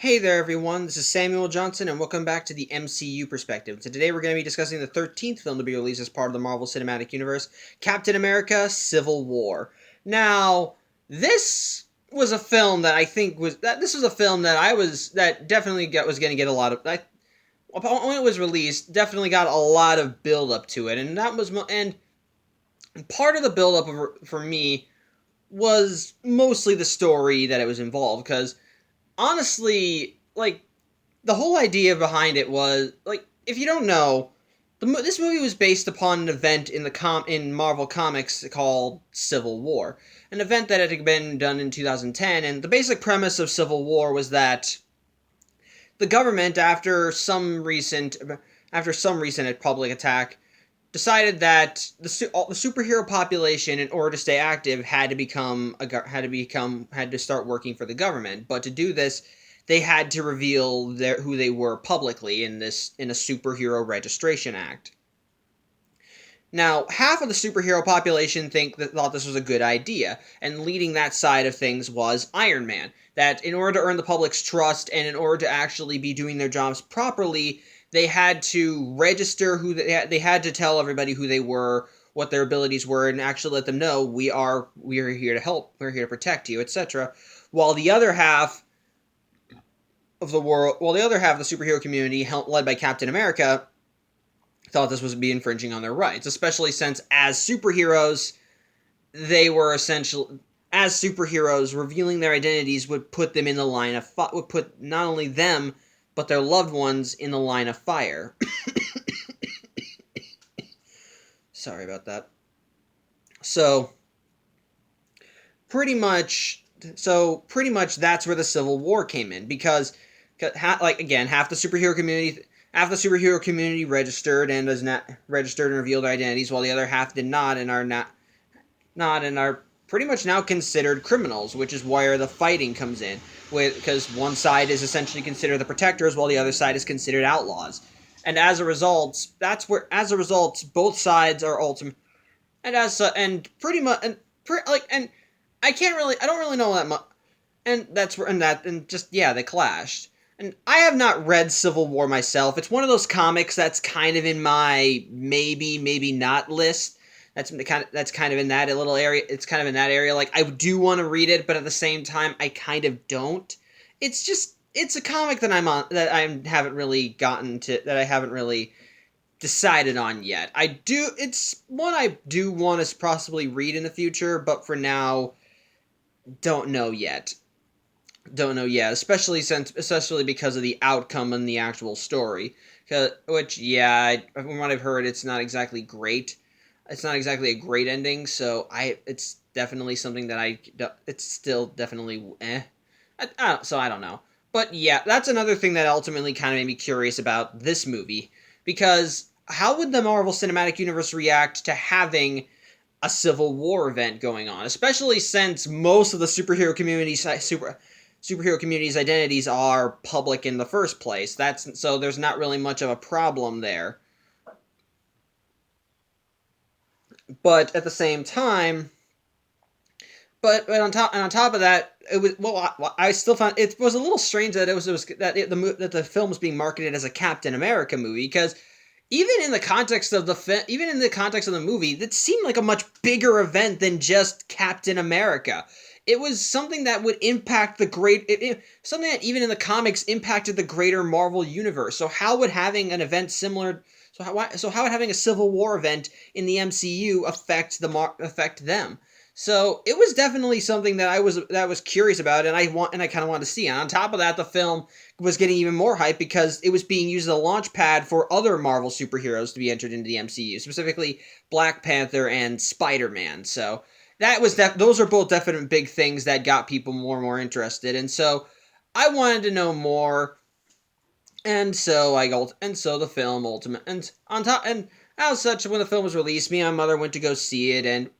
Hey there, everyone. This is Samuel Johnson, and welcome back to the MCU Perspective. So today we're going to be discussing the 13th film to be released as part of the Marvel Cinematic Universe, Captain America: Civil War. Now, this was a film that I think was that this was a film that was going to get a lot of. When it was released, definitely got a lot of build up to it, and part of the build up for me was mostly the story that it was involved because honestly, the whole idea behind it was if you don't know, this movie was based upon an event in Marvel Comics called Civil War, an event that had been done in 2010, and the basic premise of Civil War was that the government, after some recent public attack, decided that the superhero population, in order to stay active, had to start working for the government. But to do this, they had to reveal who they were publicly in a superhero registration act. Now, half of the superhero population thought this was a good idea, and leading that side of things was Iron Man. That in order to earn the public's trust and in order to actually be doing their jobs properly, they had to register they had to tell everybody who they were, what their abilities were, and actually let them know we are here to help, we're here to protect you, etc. While the other half of the superhero community, led by Captain America, thought this was be infringing on their rights, especially since as superheroes, revealing their identities would put them in the line of would put not only them but their loved ones in the line of fire. Sorry about that. So pretty much that's where the Civil War came in, because half the superhero community registered and revealed their identities, while the other half did not and are pretty much now considered criminals, which is where the fighting comes in, because one side is essentially considered the protectors while the other side is considered outlaws. And as a result, both sides are ultimate, and pretty much and I don't really know that much, and that's where and just yeah, they clashed. And I have not read Civil War myself. It's one of those comics that's kind of in my maybe not list. That's kind of in that little area. It's kind of in that area. Like, I do want to read it, but at the same time, I kind of don't. It's a comic that haven't really decided on yet. It's one I do want to possibly read in the future, but for now, don't know yet. Especially because of the outcome and the actual story. Which, yeah, from what I've heard, it's not exactly great. It's not exactly a great ending, so it's definitely something that it's still definitely so I don't know. But yeah, that's another thing that ultimately kind of made me curious about this movie, because how would the Marvel Cinematic Universe react to having a Civil War event going on, especially since most of the superhero community's identities are public in the first place. So there's not really much of a problem there. But at the same time, on top of that, it was I still found it was a little strange that that the film was being marketed as a Captain America movie, because even in the context of the movie, that seemed like a much bigger event than just Captain America. It was something that would impact something that even in the comics impacted the greater Marvel universe. So how would having an event similar how would having a Civil War event in the MCU affect them? So it was definitely something that I was curious about, and I kind of wanted to see. And on top of that, the film was getting even more hype because it was being used as a launch pad for other Marvel superheroes to be entered into the MCU, specifically Black Panther and Spider-Man. So those are both definite big things that got people more and more interested. And so I wanted to know more. And so the film ultimate and on top and as such, when the film was released, me and my mother went to go see it,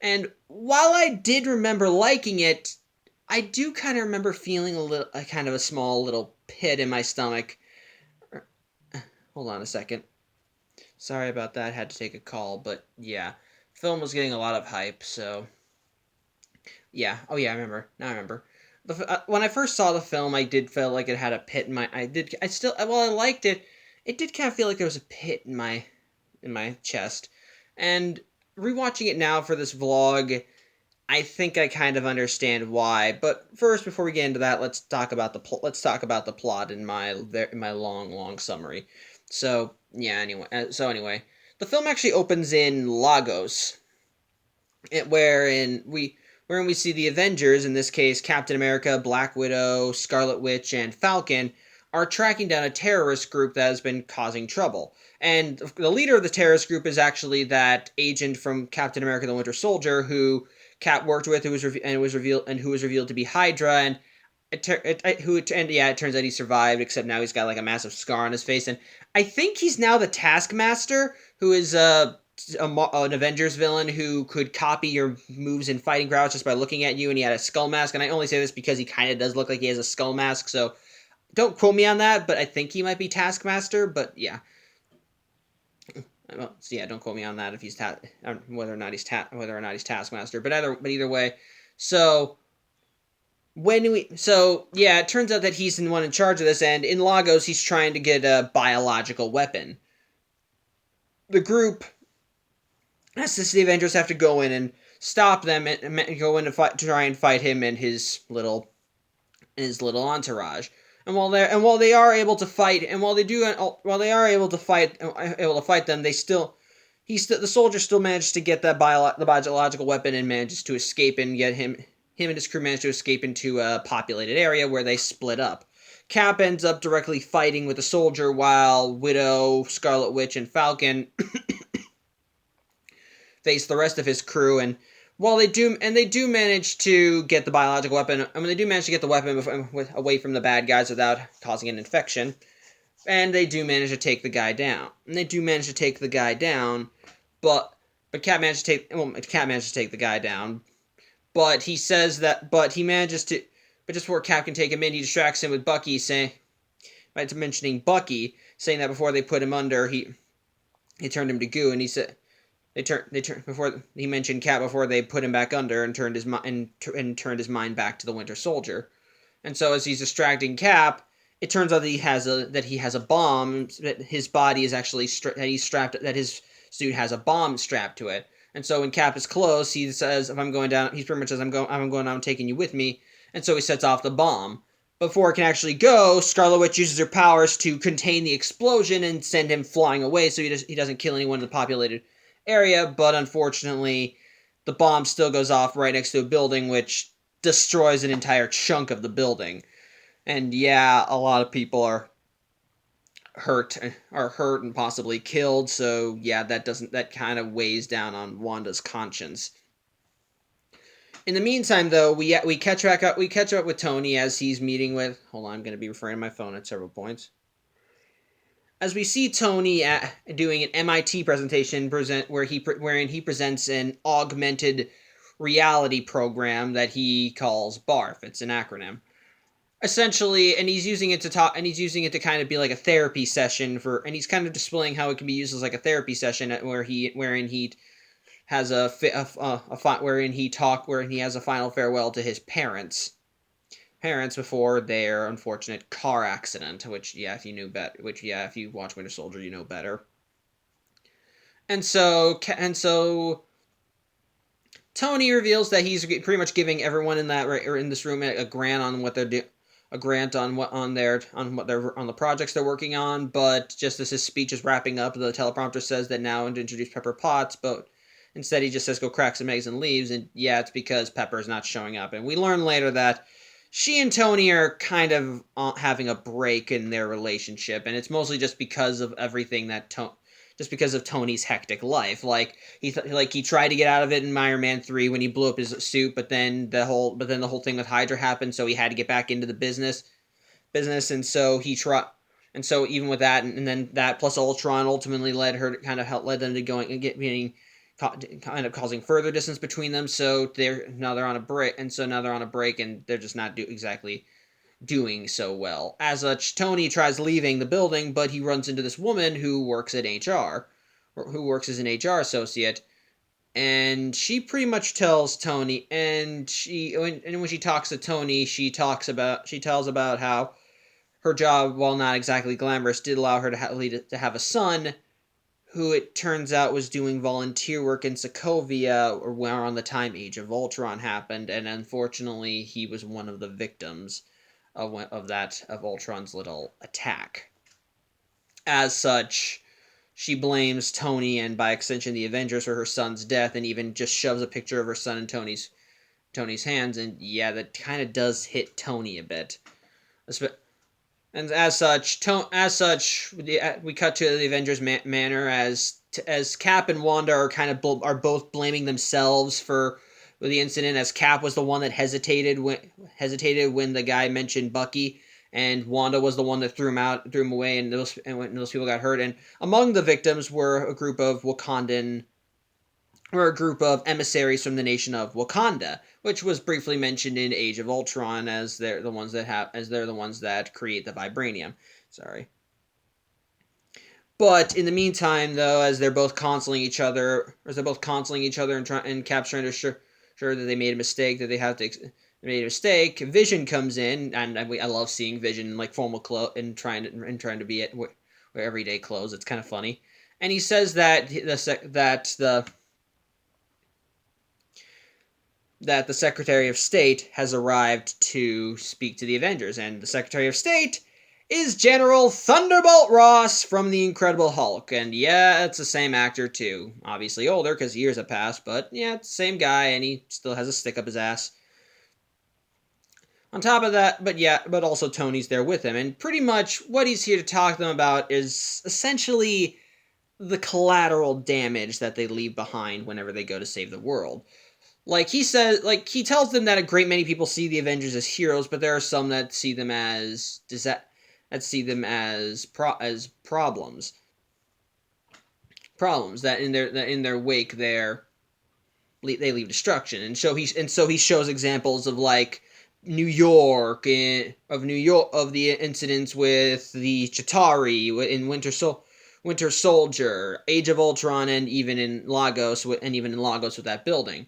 and while I did remember liking it, I do kind of remember feeling a kind of a small little pit in my stomach. Hold on a second. Sorry about that. Had to take a call, but yeah, film was getting a lot of hype, so yeah. Oh yeah, I remember. Now I remember. when I first saw the film, I did feel like it had a pit in my. I still. Well, I liked it. It did kind of feel like there was a pit in my chest, and rewatching it now for this vlog, I think I kind of understand why. But first, before we get into that, let's talk about the plot in my long summary. So yeah. Anyway, the film actually opens in Lagos, wherein we see the Avengers, in this case Captain America, Black Widow, Scarlet Witch, and Falcon, are tracking down a terrorist group that has been causing trouble. And the leader of the terrorist group is actually that agent from Captain America: The Winter Soldier who Cap worked with, who was revealed to be Hydra, and it turns out he survived, except now he's got like a massive scar on his face, and I think he's now the Taskmaster, who is an Avengers villain who could copy your moves in fighting crowds just by looking at you, and he had a skull mask. And I only say this because he kind of does look like he has a skull mask, so don't quote me on that, but I think he might be Taskmaster. But yeah, well, so yeah, don't quote me on that if he's whether or not he's Taskmaster. But either way, so yeah, it turns out that he's the one in charge of this, and in Lagos he's trying to get a biological weapon. The group the Avengers have to go in and stop them and go in to try and fight him and his little entourage. And while they are able to fight, and while they are able to fight them, the soldier still manages to get the biological weapon and manages to escape, and get him and his crew manage to escape into a populated area where they split up. Cap ends up directly fighting with the soldier, while Widow, Scarlet Witch, and Falcon face the rest of his crew. And while they do manage to get the biological weapon, they do manage to get the weapon away from the bad guys without causing an infection, and they do manage to take the guy down. But Cap managed to take the guy down. But he says that, but just before Cap can take him in, he distracts him with Bucky, saying that before they put him under, he turned him to goo, and he said. Before he mentioned Cap before they put him back under, and turned his mind back to the Winter Soldier. And so as he's distracting Cap, it turns out that he has a bomb, that his body is actually that his suit has a bomb strapped to it. And so when Cap is close, he says, "If I'm going down," he pretty much says, "I'm going down, I'm taking you with me." And so he sets off the bomb. Before it can actually go, Scarlet Witch uses her powers to contain the explosion and send him flying away, so he doesn't kill anyone in the populated area. But unfortunately, the bomb still goes off right next to a building, which destroys an entire chunk of the building. And yeah, a lot of people are hurt and possibly killed. So yeah, that kind of weighs down on Wanda's conscience. In the meantime, though, we catch up with Tony as he's meeting with. Hold on, I'm going to be referring to my phone at several points. As we see Tony doing an MIT presentation wherein he presents an augmented reality program that he calls BARF. It's an acronym. Essentially, and he's using it to kind of be like a therapy session and he's kind of displaying how it can be used as like a therapy session wherein he has wherein he has a final farewell to his parents before their unfortunate car accident, if you watch Winter Soldier, you know better. And so Tony reveals that he's pretty much giving everyone in this room a grant on what they're doing, a grant on the projects they're working on. But just as his speech is wrapping up, the teleprompter says that now to introduce Pepper Potts, but instead he just says go crack some eggs and leaves. And yeah, it's because Pepper's not showing up. And we learn later that she and Tony are kind of having a break in their relationship, and it's mostly just because of everything just because of Tony's hectic life. Like he tried to get out of it in Iron Man 3 when he blew up his suit, but then the whole thing with Hydra happened, so he had to get back into the business, and so and so even with that, and then that plus Ultron ultimately led them to getting kind of causing further distance between them. So they're on a break, and they're just not exactly doing so well. As such, Tony tries leaving the building, but he runs into this woman who works as an HR associate, and she pretty much tells Tony, and when she talks to Tony, she tells about how her job, while not exactly glamorous, did allow her to have a son, who it turns out was doing volunteer work in Sokovia around the time Age of Ultron happened, and unfortunately, he was one of the victims of Ultron's little attack. As such, she blames Tony and by extension the Avengers for her son's death, and even just shoves a picture of her son in Tony's hands. And yeah, that kind of does hit Tony a bit. And as such, we cut to the Avengers manor as Cap and Wanda are both blaming themselves for the incident. As Cap was the one that hesitated when the guy mentioned Bucky, and Wanda was the one that threw him away, and those people got hurt. And among the victims were a group of emissaries from the nation of Wakanda, which was briefly mentioned in Age of Ultron, as they're the ones that create the vibranium. Sorry. But in the meantime, though, as they're both counseling each other, and Cap's trying to sure that they made a mistake, Vision comes in, and I love seeing Vision in like formal clothes and trying to be at everyday clothes. It's kind of funny, and he says that the Secretary of State has arrived to speak to the Avengers, and the Secretary of State is General Thunderbolt Ross from The Incredible Hulk. And yeah, it's the same actor too. Obviously older because years have passed, but yeah, it's the same guy, and he still has a stick up his ass. On top of that, but also Tony's there with him, and pretty much what he's here to talk to them about is essentially the collateral damage that they leave behind whenever they go to save the world. He tells them that a great many people see the Avengers as heroes, but there are some that see them as problems. Problems that in their wake they leave destruction, and so he shows examples of like New York, of the incidents with the Chitauri in Winter Soldier, Age of Ultron, and even in Lagos with that building.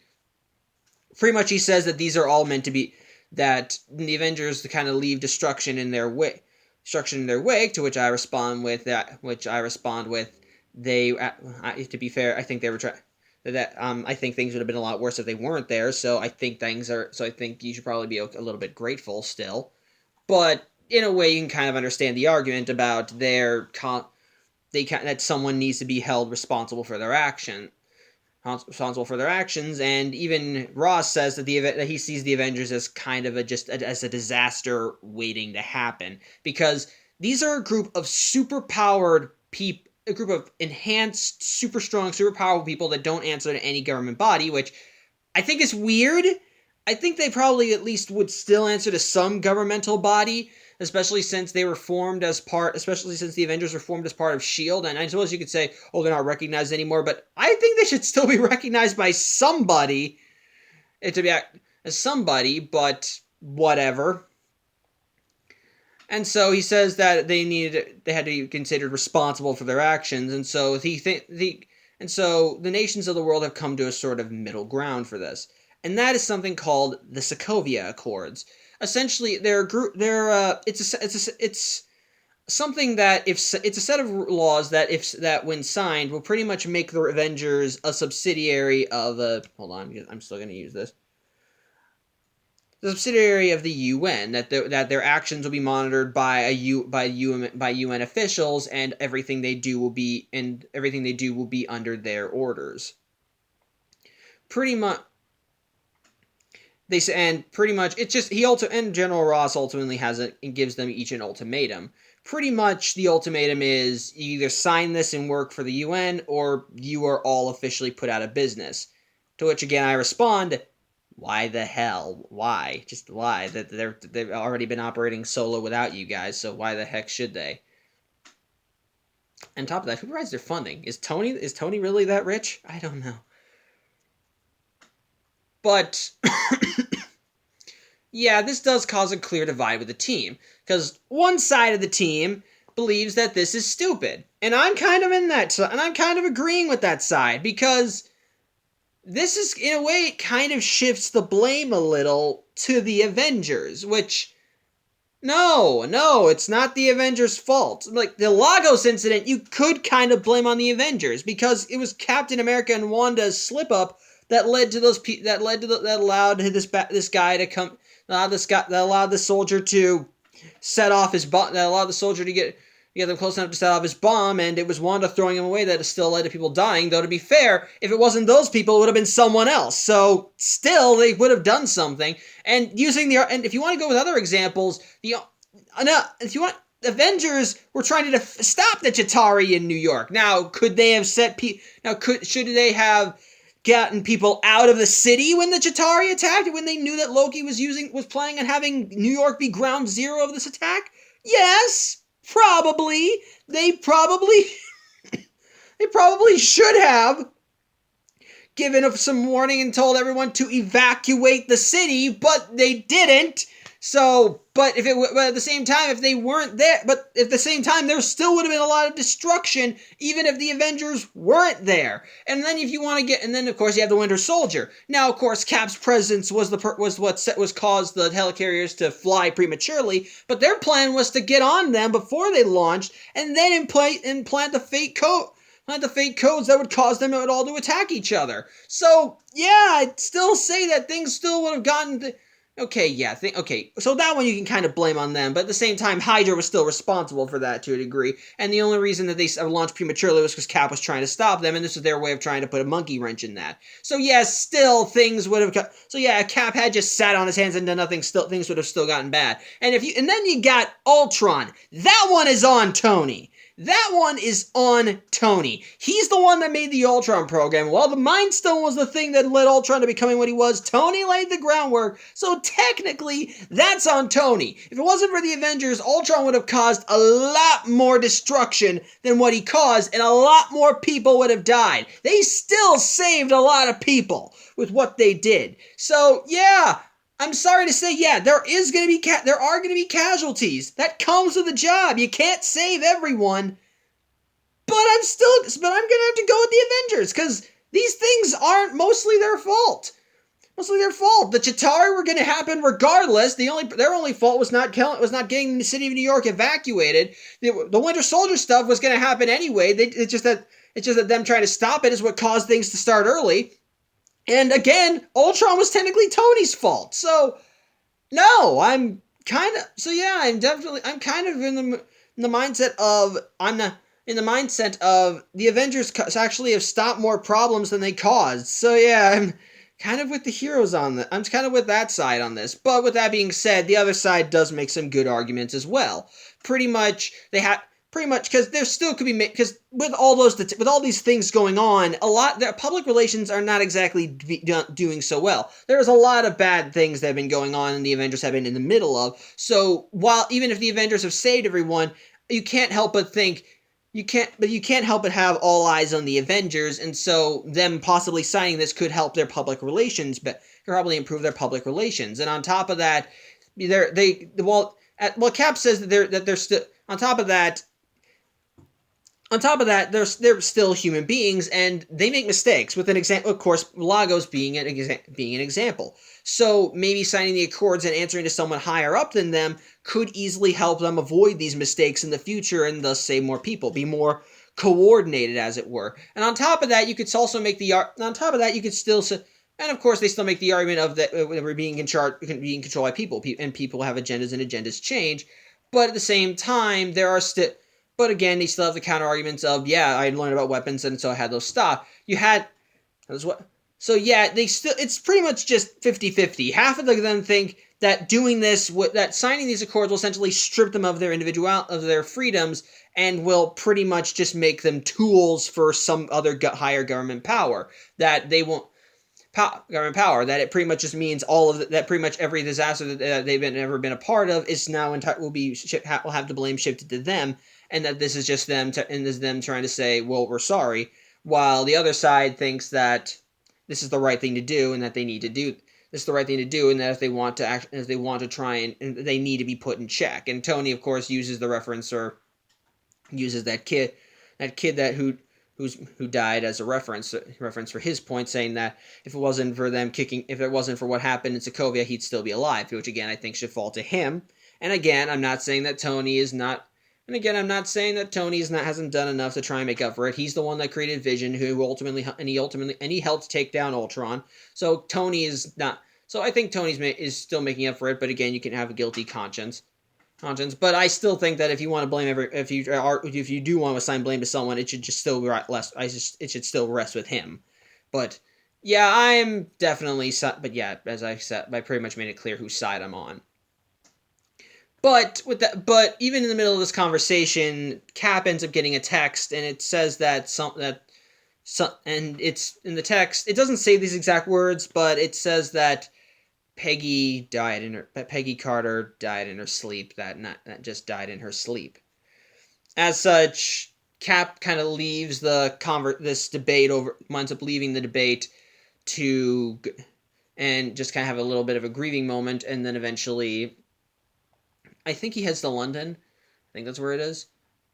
Pretty much, he says that these are all meant to be that the Avengers kind of leave destruction in their wake. To which I respond with they. To be fair, I think they were trying. I think things would have been a lot worse if they weren't there. So I think you should probably be a little bit grateful still. But in a way, you can kind of understand the argument about that someone needs to be held responsible for their actions, and even Ross says that he sees the Avengers as kind of as a disaster waiting to happen, because these are a group of superpowered people. A group of enhanced, super strong, super powerful people that don't answer to any government body, which I think is weird. I think they probably at least would still answer to some governmental body, especially since the Avengers were formed as part of S.H.I.E.L.D. And I suppose you could say, oh, they're not recognized anymore, but I think they should still be recognized by somebody. But whatever. And so he says that they had to be considered responsible for their actions, and so the nations of the world have come to a sort of middle ground for this, and that is something called the Sokovia Accords. Essentially, it's something that it's a set of laws that when signed will pretty much make the Avengers a subsidiary of hold on, I'm still going to use this. The subsidiary of the UN, that their actions will be monitored by UN officials, and everything they do will be under their orders. Pretty much, General Ross ultimately gives them each an ultimatum. Pretty much, the ultimatum is you either sign this and work for the UN, or you are all officially put out of business. To which again I respond, why the hell? Why? Just why? That they've already been operating solo without you guys, so why the heck should they? On top of that, who provides their funding? Is Tony really that rich? I don't know. But yeah, this does cause a clear divide with the team, because one side of the team believes that this is stupid, and I'm kind of agreeing with that side, because this is, in a way, it kind of shifts the blame a little to the Avengers, which, no, it's not the Avengers' fault. Like, the Lagos incident, you could kind of blame on the Avengers, because it was Captain America and Wanda's slip-up that led to that allowed this guy to come, that allowed the soldier to set off his bomb, that allowed the soldier to get them close enough to set off his bomb, and it was Wanda throwing him away that still led to people dying. Though, to be fair, if it wasn't those people, it would have been someone else. So, still, they would have done something. And if you want to go with other examples, if you want, Avengers were trying to stop the Chitauri in New York. Now, could they have should they have gotten people out of the city when the Chitauri attacked, when they knew that Loki was planning on having New York be ground zero of this attack? Yes, probably. They probably should have given some warning and told everyone to evacuate the city, but they didn't. So, but at the same time, if they weren't there, but at the same time, there still would have been a lot of destruction, even if the Avengers weren't there. And then and then of course you have the Winter Soldier. Now, of course, Cap's presence was what caused the helicarriers to fly prematurely, but their plan was to get on them before they launched, and then implant the fake codes that would cause them all to attack each other. So, yeah, I'd still say that things still would have gotten. So that one you can kind of blame on them, but at the same time, Hydra was still responsible for that to a degree, and the only reason that they launched prematurely was because Cap was trying to stop them, and this was their way of trying to put a monkey wrench in that. So yes, still things would have. So yeah, Cap had just sat on his hands and done nothing. Still, things would have still gotten bad. And then you got Ultron. That one is on Tony. That one is on Tony. He's the one that made the Ultron program. While the Mind Stone was the thing that led Ultron to becoming what he was, Tony laid the groundwork. So technically, that's on Tony. If it wasn't for the Avengers, Ultron would have caused a lot more destruction than what he caused, and a lot more people would have died. They still saved a lot of people with what they did. So, yeah, I'm sorry to say, yeah, there are going to be casualties. That comes with the job. You can't save everyone. But I'm going to have to go with the Avengers, because these things aren't mostly their fault. The Chitauri were going to happen regardless. Their only fault was not getting the city of New York evacuated. The Winter Soldier stuff was going to happen anyway. It's just that them trying to stop it is what caused things to start early. And again, Ultron was technically Tony's fault. So, no, I'm kind of in the mindset of the Avengers actually have stopped more problems than they caused. So yeah, I'm kind of with the heroes on that. I'm kind of with that side on this. But with that being said, the other side does make some good arguments as well. Pretty much, because there still could be, because with all these things going on, their public relations are not exactly doing so well. There's a lot of bad things that have been going on, and the Avengers have been in the middle of. So even if the Avengers have saved everyone, you can't help but have all eyes on the Avengers, and so them possibly signing this could help their public relations, but could probably improve their public relations. And on top of that, Cap says that they're still on top of that. On top of that, they're still human beings, and they make mistakes. With an example, of course, Lagos being an example. So maybe signing the Accords and answering to someone higher up than them could easily help them avoid these mistakes in the future, and thus save more people, be more coordinated, as it were. And on top of that, you could also make the. On top of that, you could still. And of course, they still make the argument of that we're being controlled by people, and people have agendas, and agendas change. But at the same time, there are still. But again, they still have the counter arguments of, yeah, I learned about weapons, and so I had those stopped. So yeah, it's pretty much just 50-50. Half of them think that that signing these accords will essentially strip them of their freedoms, and will pretty much just make them tools for some other higher government power. That they won't. Government power, that it pretty much just means that pretty much every disaster that they've ever been a part of is now will have the blame shifted to them, and that this is just them trying to say, well, we're sorry, while the other side thinks that this is the right thing to do, and that they need to do this is the right thing to do, and that if they want to try and they need to be put in check. And Tony, of course, uses the reference, or uses that kid who died as a reference for his point, saying that if it wasn't for them kicking, if it wasn't for what happened in Sokovia, he'd still be alive. Which again, I think should fall to him. And again, I'm not saying that Tony is not. And again, I'm not saying that Tony's not hasn't done enough to try and make up for it. He's the one that created Vision, who ultimately he helped take down Ultron. So Tony is not. So I think Tony's is still making up for it. But again, you can have a guilty conscience. But I still think that if you want to blame if you do want to assign blame to someone, it should just still it should still rest with him. But yeah, I'm definitely. But yeah, as I said, I pretty much made it clear whose side I'm on. But even in the middle of this conversation, Cap ends up getting a text, and it says and it's in the text. It doesn't say these exact words, but it says that Peggy Carter died in her sleep. That just died in her sleep. As such, Cap kind of leaves this debate winds up leaving the debate and just kind of have a little bit of a grieving moment, and then eventually, I think he heads to London. I think that's where it is.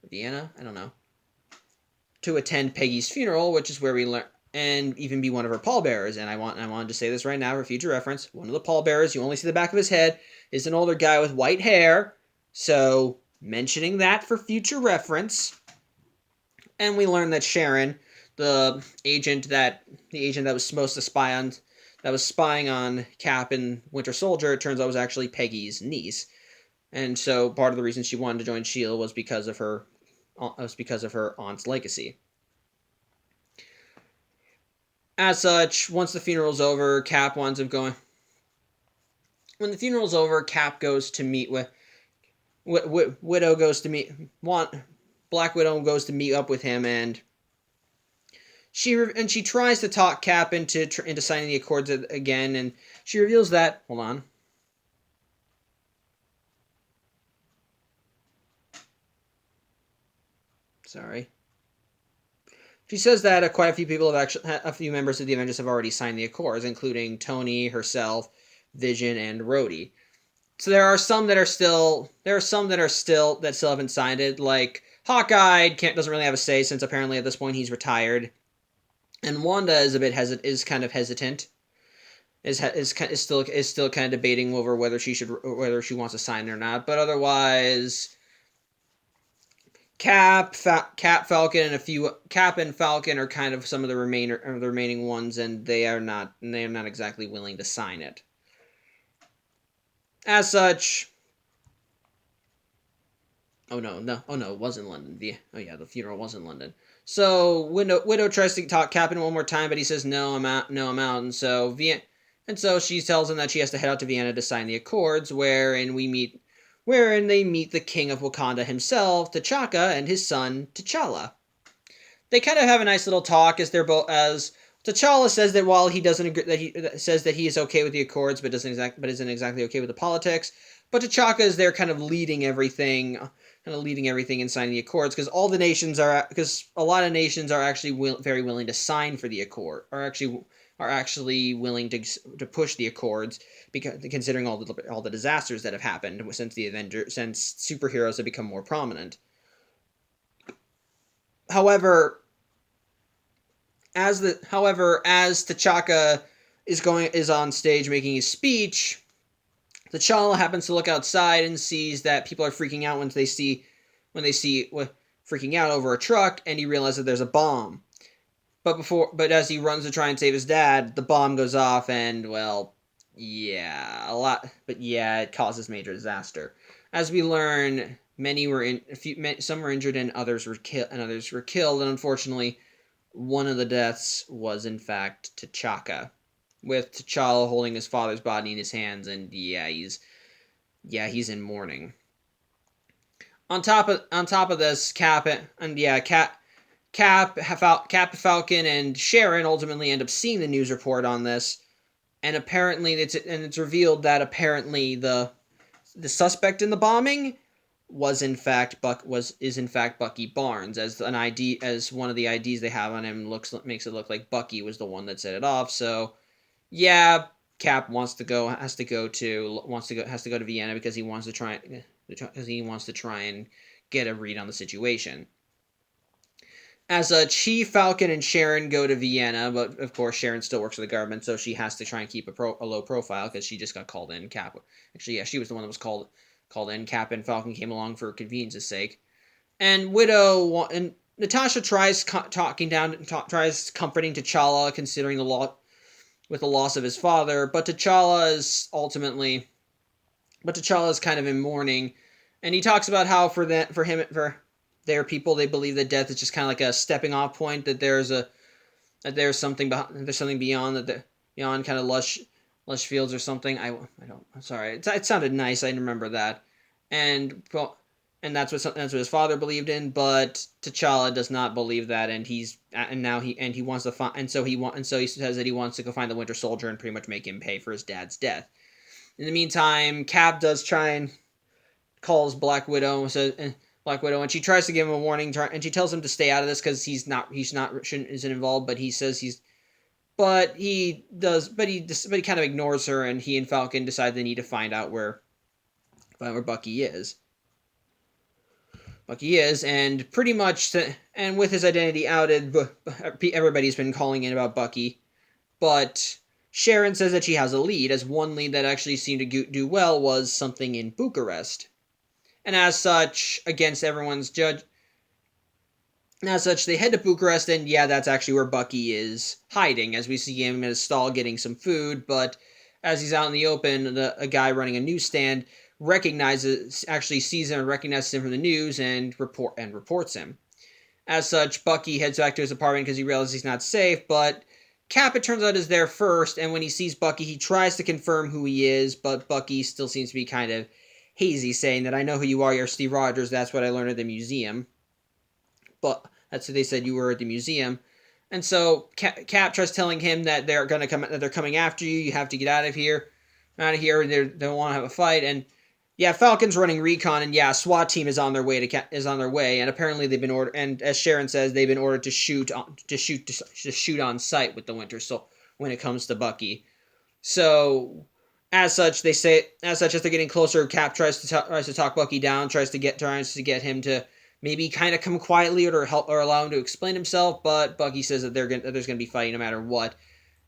Vienna? I don't know. To attend Peggy's funeral, which is where we learn, and even be one of her pallbearers. And I wanted to say this right now for future reference. One of the pallbearers, you only see the back of his head, is an older guy with white hair. So, mentioning that for future reference. And we learn that Sharon, the agent that was supposed to spying on Cap and Winter Soldier, it turns out was actually Peggy's niece. And so part of the reason she wanted to join S.H.I.E.L.D. was because of her aunt's legacy. As such, once the funeral's over, Cap winds up going. When the funeral's over, Cap goes to meet with Widow goes to meet Black Widow goes to meet up with him, and she tries to talk Cap into signing the Accords again, and she reveals that. Hold on. Sorry. She says that quite a few people a few members of the Avengers have already signed the Accords, including Tony, herself, Vision, and Rhodey. So there are some that still haven't signed it. Like Hawkeye doesn't really have a say, since apparently at this point he's retired, and Wanda is kind of hesitant. Is still kind of debating over whether she wants to sign it or not. But otherwise, Cap, Falcon, Cap and Falcon are kind of some of the remaining ones, and they are not exactly willing to sign it. As such, it was in London. The funeral was in London. So Widow tries to talk Cap in one more time, but he says no, I'm out, and so she tells him that she has to head out to Vienna to sign the Accords, wherein they meet the King of Wakanda himself, T'Chaka, and his son, T'Challa. They kind of have a nice little talk as T'Challa says that while he doesn't agree, that he is okay with the Accords, but isn't exactly okay with the politics. But T'Chaka is there, kind of leading everything in signing the Accords, because a lot of nations are actually very willing to sign for the Accord, are actually willing to push the Accords, because considering all the disasters that have happened since superheroes have become more prominent. However, as T'Chaka is on stage making his speech, T'Challa happens to look outside and sees that people are freaking out when they see freaking out over a truck, and he realizes that there's a bomb. But as he runs to try and save his dad, the bomb goes off, and it causes major disaster. As we learn, some were injured and others were killed, and unfortunately, one of the deaths was in fact T'Chaka, with T'Challa holding his father's body in his hands, and he's in mourning. On top of this, Cap, Falcon, and Sharon ultimately end up seeing the news report on this, and apparently it's revealed that apparently the suspect in the bombing is in fact Bucky Barnes, as one of the IDs they have on him makes it look like Bucky was the one that set it off. So yeah, Cap has to go to Vienna because he wants to try and get a read on the situation. As he, Falcon, and Sharon go to Vienna, but of course Sharon still works for the government, so she has to try and keep a low profile because she just got called in. Cap, actually, yeah, she was the one that was called in. Cap and Falcon came along for convenience's sake, and Widow and Natasha tries tries comforting T'Challa, considering the law with the loss of his father, but T'Challa is kind of in mourning, and he talks about how for their people, they believe that death is just kind of like a stepping off point, that there's something beyond beyond kind of lush fields or something. I don't. I'm sorry. It sounded nice. I remember that, and well, and that's what his father believed in. But T'Challa does not believe that, and he wants to find, and so he says that he wants to go find the Winter Soldier and pretty much make him pay for his dad's death. In the meantime, Cap does try and calls Black Widow and says. Black Widow, and she tries to give him a warning, and she tells him to stay out of this because isn't involved. But he says he kind of ignores her, and he and Falcon decide they need to find out where Bucky is. And pretty much, and with his identity outed, everybody's been calling in about Bucky. But Sharon says that she has a lead, as one lead that actually seemed to do well was something in Bucharest. And as such, against everyone's judge, and as such, they head to Bucharest, and yeah, that's actually where Bucky is hiding, as we see him in a stall getting some food. But as he's out in the open, a guy running a newsstand actually sees him and recognizes him from the news and reports him. As such, Bucky heads back to his apartment because he realizes he's not safe, but Cap, it turns out, is there first, and when he sees Bucky, he tries to confirm who he is, but Bucky still seems to be kind of hazy, saying that I know who you are, you're Steve Rogers, that's what I learned at the museum. But that's what they said, you were at the museum. And so Cap tries telling him that they're coming after you, you have to get out of here. And they want to have a fight, and yeah, Falcon's running recon, and yeah, SWAT team is on their way and apparently they've been ordered, and as Sharon says, they've been ordered to shoot on sight with the Winter Soldier when it comes to Bucky. So, as such, as they're getting closer, Cap tries to talk Bucky down, tries to get him to maybe kind of come quietly or allow him to explain himself, but Bucky says that there's going to be fighting no matter what,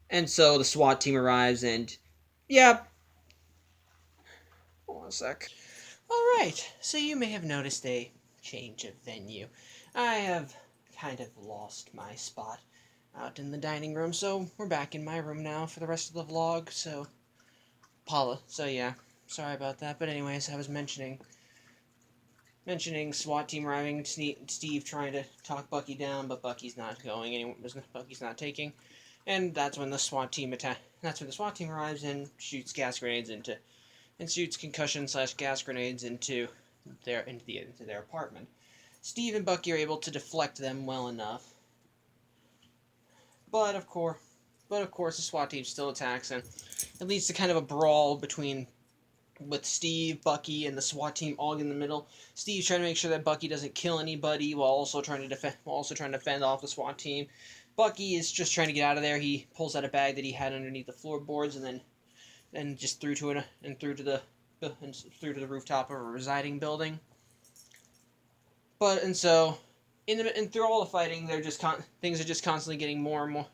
and so the SWAT team arrives, and yeah. Hold on a sec. Alright, so you may have noticed a change of venue. I have kind of lost my spot out in the dining room, so we're back in my room now for the rest of the vlog, so yeah, sorry about that. But anyways, I was mentioning SWAT team arriving, Steve trying to talk Bucky down, but Bucky's not taking, and that's when the SWAT team arrives and shoots gas grenades and shoots concussion/gas grenades into their apartment. Steve and Bucky are able to deflect them well enough, but of course the SWAT team still attacks, and it leads to kind of a brawl with Steve, Bucky, and the SWAT team all in the middle. Steve's trying to make sure that Bucky doesn't kill anybody while also trying to defend off the SWAT team. Bucky is just trying to get out of there. He pulls out a bag that he had underneath the floorboards and just threw to the rooftop of a residing building. So through all the fighting, things are just constantly getting more and more.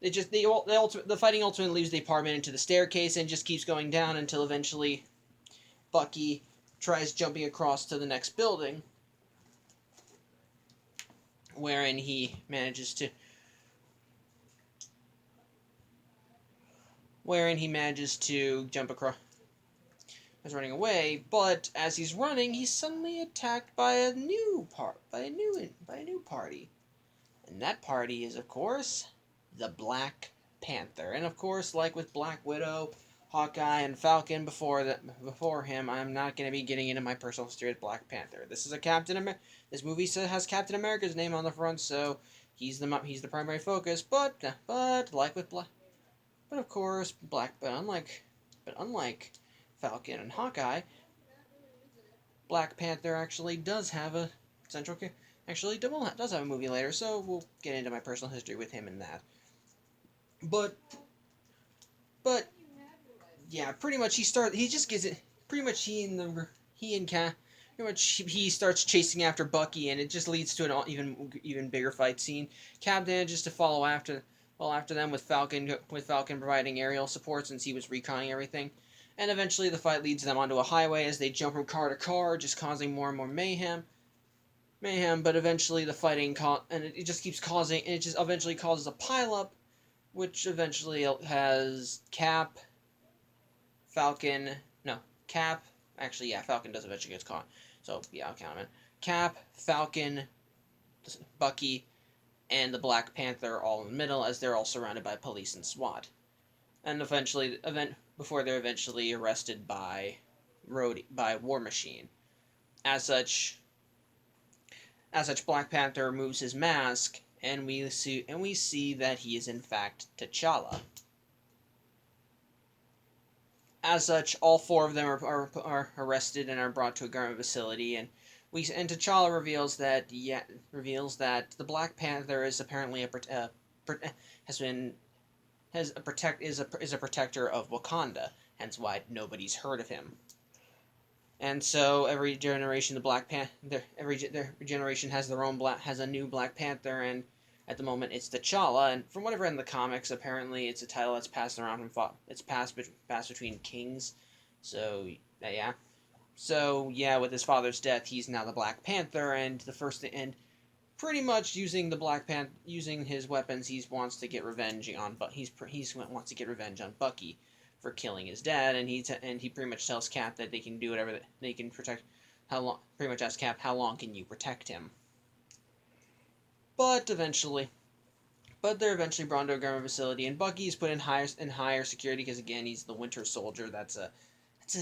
The fighting ultimately leaves the apartment into the staircase and just keeps going down until eventually Bucky tries jumping across to the next building, wherein he manages to jump across. He's running away, but as he's running, he's suddenly attacked by a new party, and that party is, of course, the Black Panther. And of course, like with Black Widow, Hawkeye, and Falcon before him, I'm not going to be getting into my personal history with Black Panther. This movie has Captain America's name on the front, so he's the primary focus. But of course, unlike Falcon and Hawkeye, Black Panther actually does have a central character. Actually, does have a movie later, so we'll get into my personal history with him in that. But yeah, pretty much he and pretty much he starts chasing after Bucky, and it just leads to an even bigger fight scene. Cap manages to follow after them with Falcon providing aerial support since he was reconning everything. And eventually the fight leads them onto a highway as they jump from car to car, just causing more and more mayhem. But eventually the fighting and it just keeps causing, and it just eventually causes a pileup, which eventually has Falcon, no, Cap. Actually, yeah, Falcon does eventually get caught. So yeah, I'll count him in. Cap, Falcon, Bucky, and the Black Panther all in the middle as they're all surrounded by police and SWAT. And before they're eventually arrested by War Machine. As such, Black Panther removes his mask, and we see that he is in fact T'Challa. As such, all four of them are arrested and are brought to a government facility, and T'Challa reveals that the Black Panther is apparently is a protector of Wakanda, hence why nobody's heard of him. And so every generation, every generation has a new Black Panther, and at the moment it's T'Challa. And from what I've read in the comics, apparently it's a title that's passed around it's passed between kings. So yeah, with his father's death, he's now the Black Panther, and pretty much using his weapons, he wants to get revenge on Bucky for killing his dad, and he pretty much tells Cap that they can do whatever they can protect. Pretty much asks Cap, how long can you protect him? But they're eventually brought to a government facility, and Bucky's put in higher security because again he's the Winter Soldier.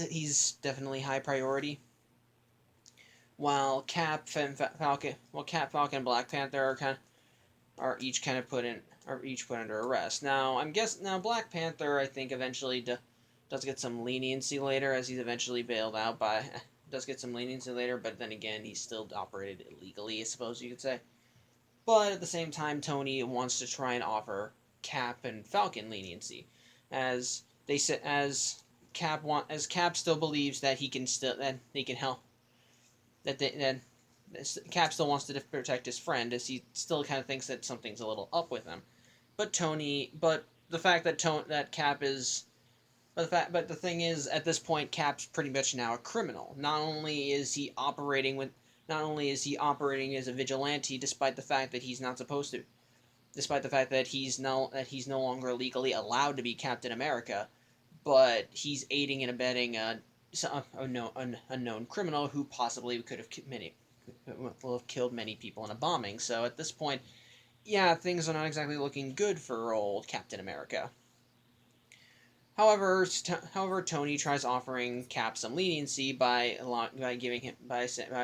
He's definitely high priority. While Cap, Falcon, and Black Panther are each put under arrest. Now Black Panther, I think, eventually does get some leniency later, as he's eventually bailed out does get some leniency later, but then again he's still operated illegally, I suppose you could say. But at the same time, Tony wants to try and offer Cap and Falcon leniency, as Cap still believes that they can help, Cap still wants to protect his friend, as he still kind of thinks that something's a little up with him. But the fact that Cap is, but the thing is, at this point, Cap's pretty much now a criminal. Not only is he operating as a vigilante, despite the fact that he's not supposed to, despite the fact that he's no longer legally allowed to be Captain America, but he's aiding and abetting a known criminal who possibly will have killed many people in a bombing. So at this point, yeah, things are not exactly looking good for old Captain America. However, Tony tries offering Cap some leniency by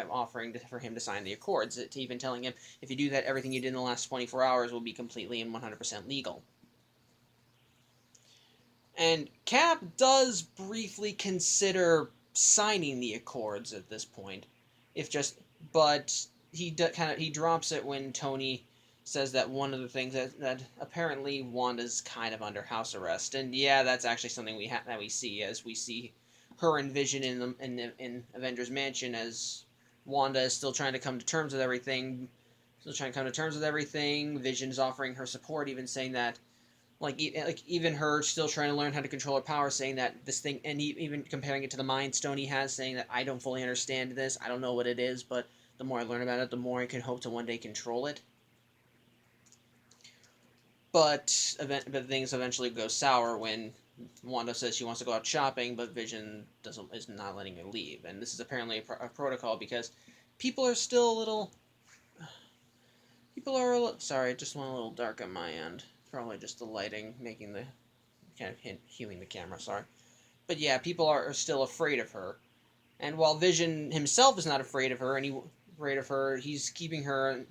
offering for him to sign the Accords, to even telling him, if you do that, everything you did in the last 24 hours will be completely and 100% legal. And Cap does briefly consider signing the Accords at this point, but he drops it when Tony says that one of the things that apparently Wanda's kind of under house arrest, and yeah, that's actually something that we see her and Vision in Avengers Mansion, as Wanda is still trying to come to terms with everything. Vision is offering her support, even saying that, even her still trying to learn how to control her power, saying that this thing, and even comparing it to the Mind Stone he has, saying that I don't fully understand this, I don't know what it is, but the more I learn about it, the more I can hope to one day control it. But things eventually go sour when Wanda says she wants to go out shopping, but Vision is not letting her leave, and this is apparently a protocol because people are still a little. Sorry, it just went a little dark on my end. Probably just the lighting making the kind of hueing the camera. Sorry, but yeah, people are still afraid of her, and while Vision himself is not afraid of her, he's keeping her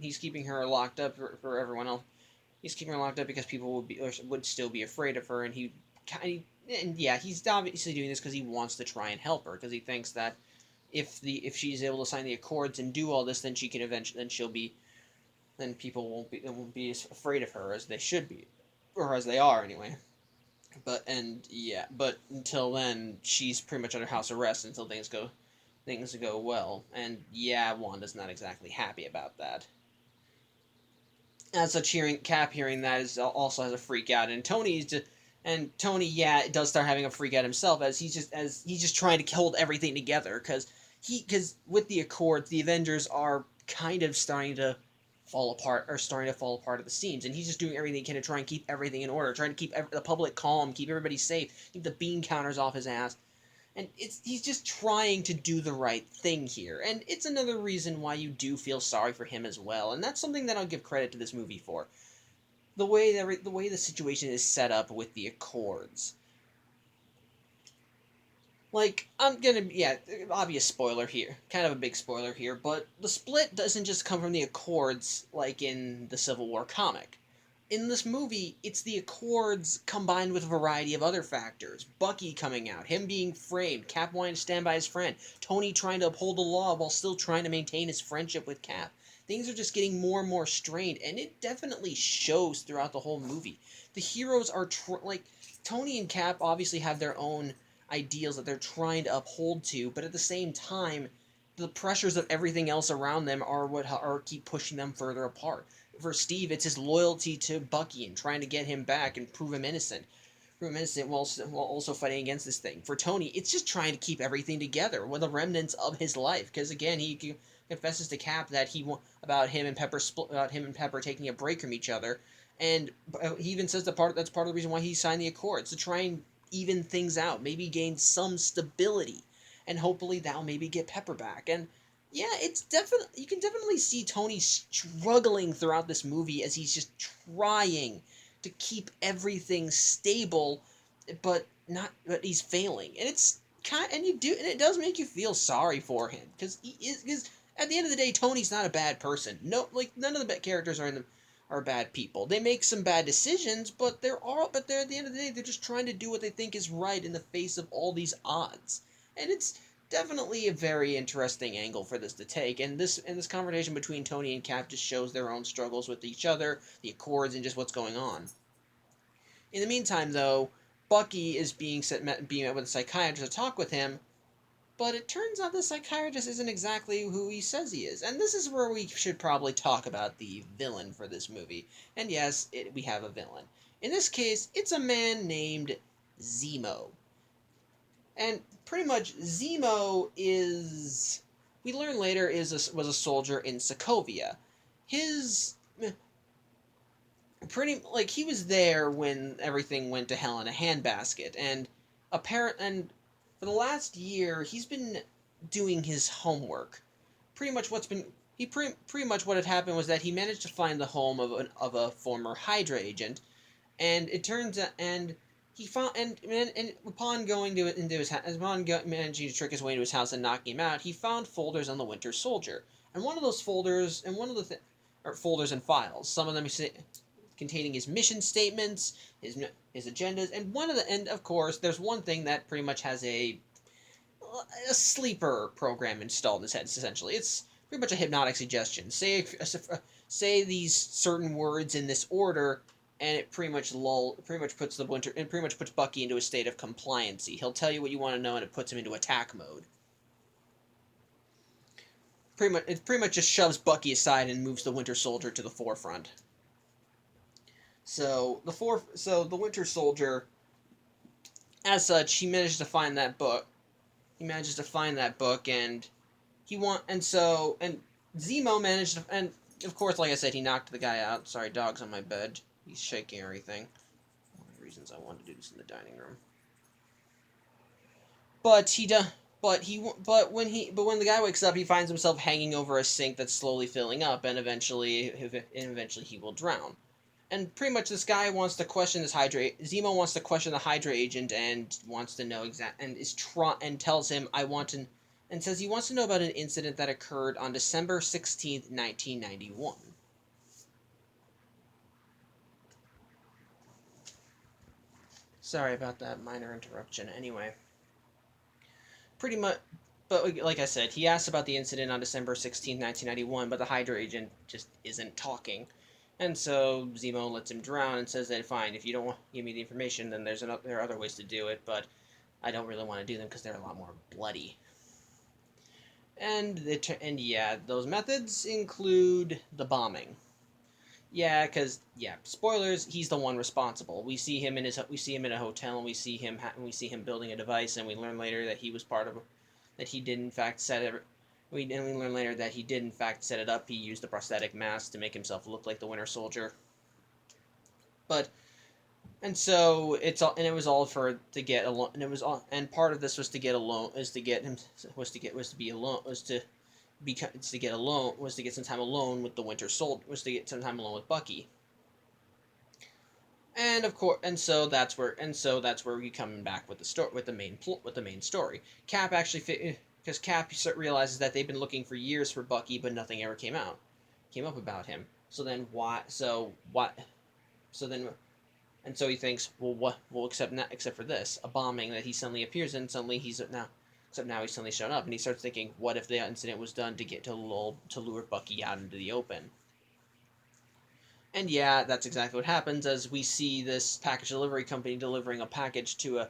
locked up for everyone else. He's keeping her locked up because people would still be afraid of her, and he's obviously doing this because he wants to try and help her, because he thinks that if she's able to sign the Accords and do all this, then people won't be as afraid of her as they should be, or as they are anyway. But until then, she's pretty much under house arrest until things go things go well. And yeah, Wanda's not exactly happy about that. As such, Cap hearing that is also has a freak out, and Tony, yeah, does start having a freak out himself as he's just trying to hold everything together because with the Accords, the Avengers are kind of starting to fall apart at the seams, and he's just doing everything he can to try and keep everything in order, trying to keep the public calm, keep everybody safe, keep the bean counters off his ass. And he's just trying to do the right thing here, and it's another reason why you do feel sorry for him as well, and that's something that I'll give credit to this movie for. The way the situation is set up with the Accords. Like, I'm gonna, yeah, obvious spoiler here, kind of a big spoiler here, but the split doesn't just come from the Accords like in the Civil War comic. In this movie, it's the Accords combined with a variety of other factors. Bucky coming out, him being framed, Cap wanting to stand by his friend, Tony trying to uphold the law while still trying to maintain his friendship with Cap. Things are just getting more and more strained, and it definitely shows throughout the whole movie. The heroes are, like, Tony and Cap obviously have their own ideals that they're trying to uphold to, but at the same time, the pressures of everything else around them are what are keep pushing them further apart. For Steve, it's his loyalty to Bucky and trying to get him back and prove him innocent. Prove him innocent while also fighting against this thing. For Tony, it's just trying to keep everything together with the remnants of his life. Because again, he confesses to Cap that about him and Pepper taking a break from each other, and he even says that's part of the reason why he signed the Accords to try and even things out, maybe gain some stability, and hopefully that'll maybe get Pepper back. And yeah, it's definitely you can definitely see Tony struggling throughout this movie as he's just trying to keep everything stable, but he's failing, and it's and it does make you feel sorry for him because at the end of the day, Tony's not a bad person. No, like none of the characters are bad people. They make some bad decisions, but they're at the end of the day they're just trying to do what they think is right in the face of all these odds. And it's definitely a very interesting angle for this to take, and this conversation between Tony and Cap just shows their own struggles with each other, the Accords, and just what's going on. In the meantime, though, Bucky is being met with a psychiatrist to talk with him, but it turns out the psychiatrist isn't exactly who he says he is. And this is where we should probably talk about the villain for this movie. And yes, we have a villain. In this case, it's a man named Zemo. And pretty much Zemo is we learn later was a soldier in Sokovia. His pretty like he was there when everything went to hell in a handbasket, and apparent and for the last year he's been doing his homework. Pretty much what's been he pretty much what had happened was that he managed to find the home of a former Hydra agent, and it turns out and he found and upon going into his house, managing to trick his way into his house and knocking him out, he found folders on the Winter Soldier, and one of those folders and one of the or folders and files, some of them containing his mission statements, his agendas, and of course there's one thing that pretty much has a sleeper program installed in his head. Essentially, it's pretty much a hypnotic suggestion. Say these certain words in this order, and it pretty much puts Bucky into a state of compliancy. He'll tell you what you want to know, and it puts him into attack mode. It pretty much just shoves Bucky aside and moves the Winter Soldier to the forefront. So the Winter Soldier, as such, he manages to find that book. He manages to find that book, and he want and so and Zemo managed to, and of course, like I said, he knocked the guy out. Sorry, dog's on my bed. He's shaking everything. One of the reasons I wanted to do this in the dining room. But he does. But when the guy wakes up, he finds himself hanging over a sink that's slowly filling up, and eventually he will drown. And pretty much this guy wants to question this Hydra. Zemo wants to question the Hydra agent and wants to know and tells him I want to and says he wants to know about an incident that occurred on December 16th, 1991. Sorry about that minor interruption. Anyway, pretty much but like I said, he asks about the incident on December 16th, 1991, but the Hydra agent just isn't talking. And so Zemo lets him drown and says that fine, if you don't want to give me the information, then there are other ways to do it, but I don't really want to do them because they're a lot more bloody. And yeah, those methods include the bombing. Yeah, because yeah, spoilers. He's the one responsible. We see him in a hotel, and we see him building a device, and we learn later that he was part of that he did in fact set it. We learn later that he did in fact set it up. He used the prosthetic mask to make himself look like the Winter Soldier. But and so it's all, and it was all for to get alone, and it was all, and part of this was to get alone, is to get him, was to be alone, was to get alone, was to get some time alone with the Winter Soldier, was to get some time alone with Bucky. And of course, and so that's where we come back with the story, with the main story. Cap actually, because Cap realizes that they've been looking for years for Bucky, but nothing ever came up about him. So then why? So what? So then, and so he thinks, well, what? Well, except for this, a bombing that he suddenly appears in. Suddenly he's now, except now he's suddenly shown up, and he starts thinking, what if the incident was done to get to lure Bucky out into the open? And yeah, that's exactly what happens as we see this package delivery company delivering a package to a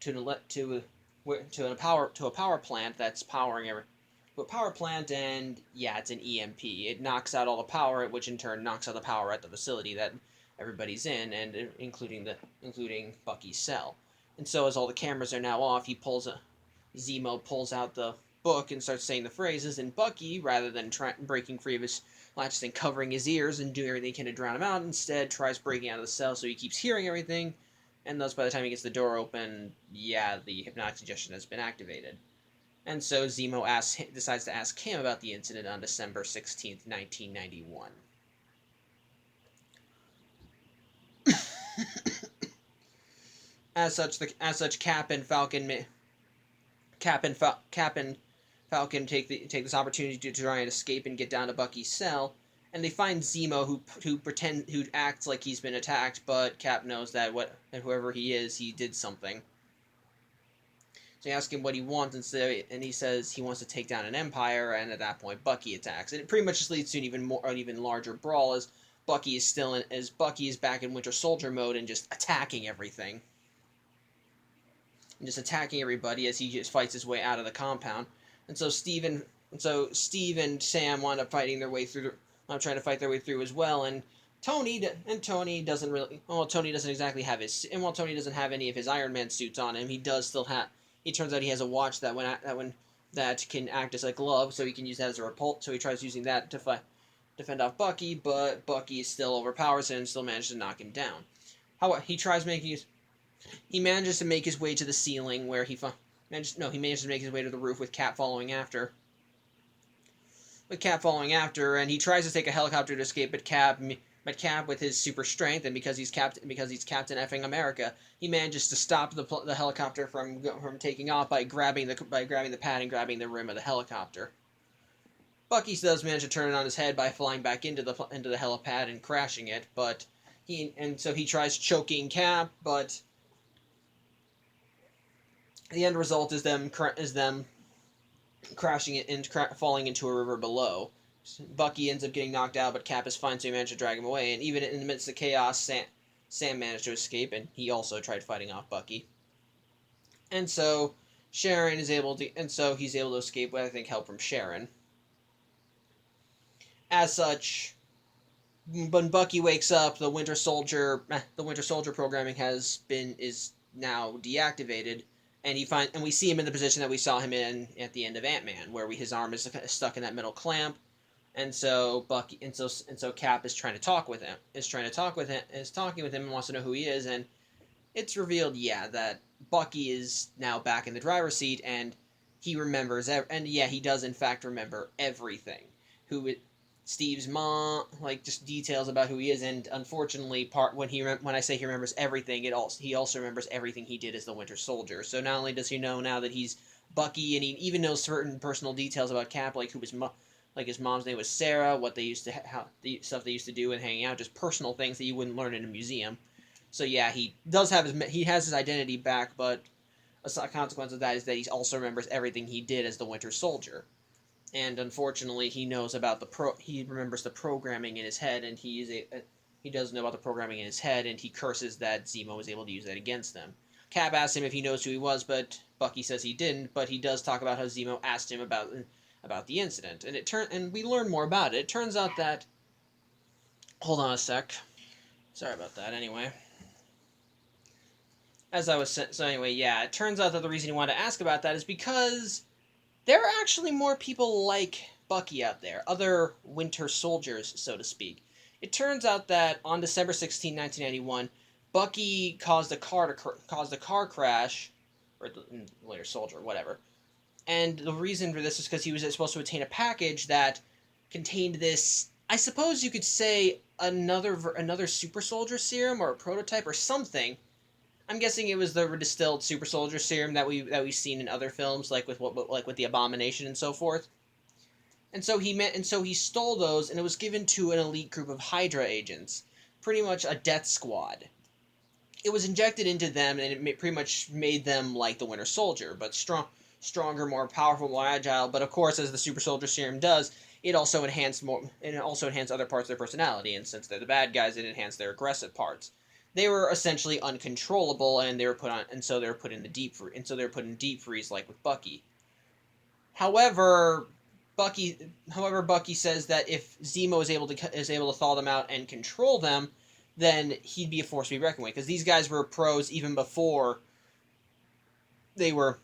to a power plant that's powering to a power plant, and yeah, it's an EMP. It knocks out all the power, which in turn knocks out the power at the facility that everybody's in, and including Bucky's cell. And so as all the cameras are now off, Zemo pulls out the book and starts saying the phrases, and Bucky, rather than breaking free of his latches and covering his ears and doing everything he can to drown him out, instead tries breaking out of the cell so he keeps hearing everything, and thus by the time he gets the door open, yeah, the hypnotic suggestion has been activated. And so decides to ask him about the incident on December 16th, 1991. As such, Cap and Falcon take this opportunity to try and escape and get down to Bucky's cell, and they find Zemo, who acts like he's been attacked, but Cap knows that whoever he is, he did something. So they ask him what he wants, and he says he wants to take down an empire. And at that point, Bucky attacks, and it pretty much just leads to an even larger brawl as Bucky is back in Winter Soldier mode and just attacking everything, and just attacking everybody as he just fights his way out of the compound. And so Steve and Sam wind up fighting their way through, trying to fight their way through as well. And Tony doesn't really, well, Tony doesn't exactly have his, and while Tony doesn't have any of his Iron Man suits on him, he does still have. It turns out he has a watch that can act as a glove, so he can use that as a repulse. So he tries using that to defend off Bucky, but Bucky still overpowers him and still manages to knock him down. However, he manages to make his way to the ceiling where he manages to make his way to the roof with Cap following after. And he tries to take a helicopter to escape, but Cap, with his super strength, and because he's Captain effing America, he manages to stop the helicopter from taking off by grabbing the pad and grabbing the rim of the helicopter. Bucky does manage to turn it on his head by flying back into the helipad and crashing it, but so he tries choking Cap, but the end result is them crashing it and falling into a river below. Bucky ends up getting knocked out, but Cap is fine, so he managed to drag him away. And even in the midst of chaos, Sam managed to escape, and he also tried fighting off Bucky. And so he's able to escape with, I think, help from Sharon. As such, when Bucky wakes up, the Winter Soldier programming is now deactivated, and we see him in the position that we saw him in at the end of Ant-Man, where his arm is stuck in that metal clamp, and so Cap is trying to talk with him, and wants to know who he is, and it's revealed, yeah, that Bucky is now back in the driver's seat, and he remembers, and yeah, he does in fact remember everything. Steve's mom, like just details about who he is, and unfortunately, when I say he remembers everything, he also remembers everything he did as the Winter Soldier. So not only does he know now that he's Bucky, and he even knows certain personal details about Cap, like his mom's name was Sarah, what they used to the stuff they used to do and hanging out, just personal things that you wouldn't learn in a museum. So yeah, he has his identity back, but a consequence of that is that he also remembers everything he did as the Winter Soldier. And unfortunately, he remembers the programming in his head, and he does know about the programming in his head, and he curses that Zemo was able to use that against them. Cap asks him if he knows who he was, but Bucky says he didn't, but he does talk about how Zemo asked him about the incident, and we learn more about it. It turns out that, hold on a sec. Sorry about that. Anyway, so anyway, yeah, it turns out that the reason he wanted to ask about that is because there are actually more people like Bucky out there, other Winter Soldiers, so to speak. It turns out that on December 16, 1991, Bucky caused a car crash, or the Winter Soldier, whatever. And the reason for this is because he was supposed to obtain a package that contained this. I suppose you could say another super soldier serum or a prototype or something. I'm guessing it was the distilled super soldier serum that we've seen in other films, like with the Abomination and so forth. And so he stole those, and it was given to an elite group of Hydra agents, pretty much a death squad. It was injected into them, and it pretty much made them like the Winter Soldier, but stronger, more powerful, more agile. But of course, as the super soldier serum does, it also enhanced other parts of their personality. And since they're the bad guys, it enhanced their aggressive parts. They were essentially uncontrollable, and so they were put in deep freeze, like with Bucky. However, Bucky says that if Zemo is able to thaw them out and control them, then he'd be a force to be reckoned with. Because these guys were pros even before they got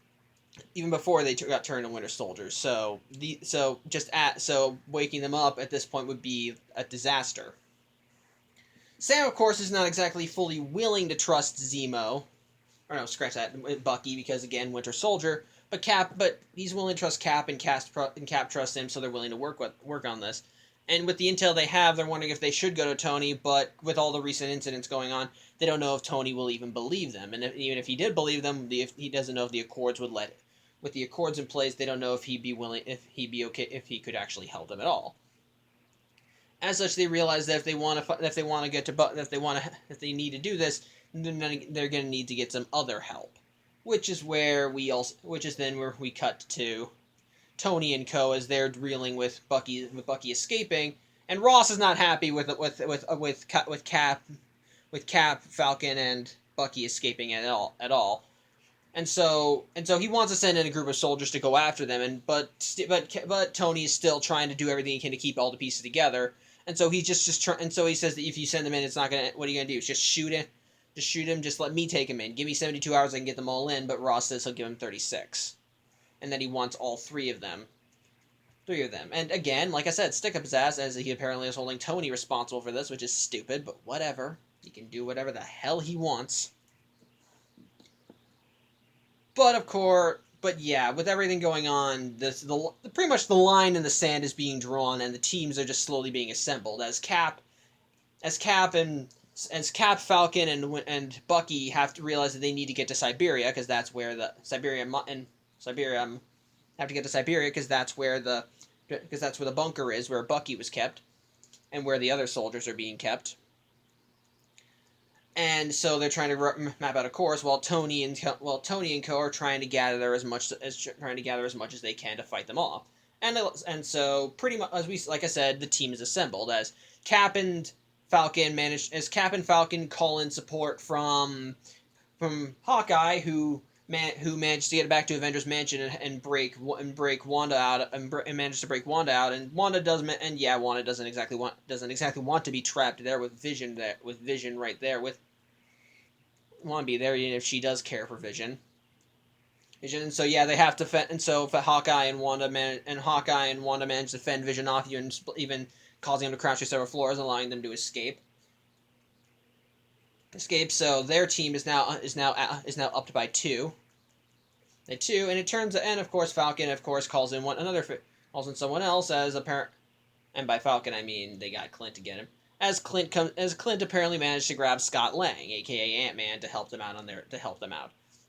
turned into Winter Soldiers. So waking them up at this point would be a disaster. Sam, of course, is not exactly fully willing to trust Zemo, or no, scratch that, Bucky, because again, Winter Soldier. But he's willing to trust Cap, and Cap trusts him, so they're willing to work on this. And with the intel they have, they're wondering if they should go to Tony, but with all the recent incidents going on, they don't know if Tony will even believe them. And even if he did believe them, if he doesn't know if the Accords would let it. With the Accords in place, they don't know if he'd be okay, if he could actually help them at all. As such, they realize that if they need to do this, then they're going to need to get some other help. Which is where we cut to Tony and Co. as they're dealing with Bucky escaping, and Ross is not happy with Cap, Falcon, and Bucky escaping at all. And so he wants to send in a group of soldiers to go after them, but Tony is still trying to do everything he can to keep all the pieces together. And so he he says that if you send them in, it's not gonna. What are you gonna do? Just shoot him. Just let me take him in. Give me 72 hours, I can get them all in, but Ross says he'll give him 36. And then he wants all three of them. And again, like I said, stick up his ass, as he apparently is holding Tony responsible for this, which is stupid, but whatever. He can do whatever the hell he wants. But yeah, with everything going on, pretty much the line in the sand is being drawn, and the teams are just slowly being assembled, as Cap, Falcon, and Bucky have to realize that they need to get to Siberia, because that's where the Siberia have to get to Siberia because that's where the bunker is, where Bucky was kept, and where the other soldiers are being kept. And so they're trying to map out a course, while Tony and Co are trying to gather as much as they can to fight them off. And so pretty much, like I said, the team is assembled as Cap and Falcon call in support from Hawkeye, who managed to get back to Avengers Mansion and break Wanda out, and managed to break Wanda out, and Wanda doesn't exactly want to be trapped there with Vision right there want to be there, even if she does care for Vision. And so yeah, they have to and so Hawkeye and Wanda manage to fend Vision off, even causing him to crash through several floors, allowing them to escape. So their team is now upped by 2. And of course Falcon calls in someone else as apparent, and by Falcon I mean they got Clint to get him. As Clint apparently managed to grab Scott Lang, aka Ant-Man, to help them out.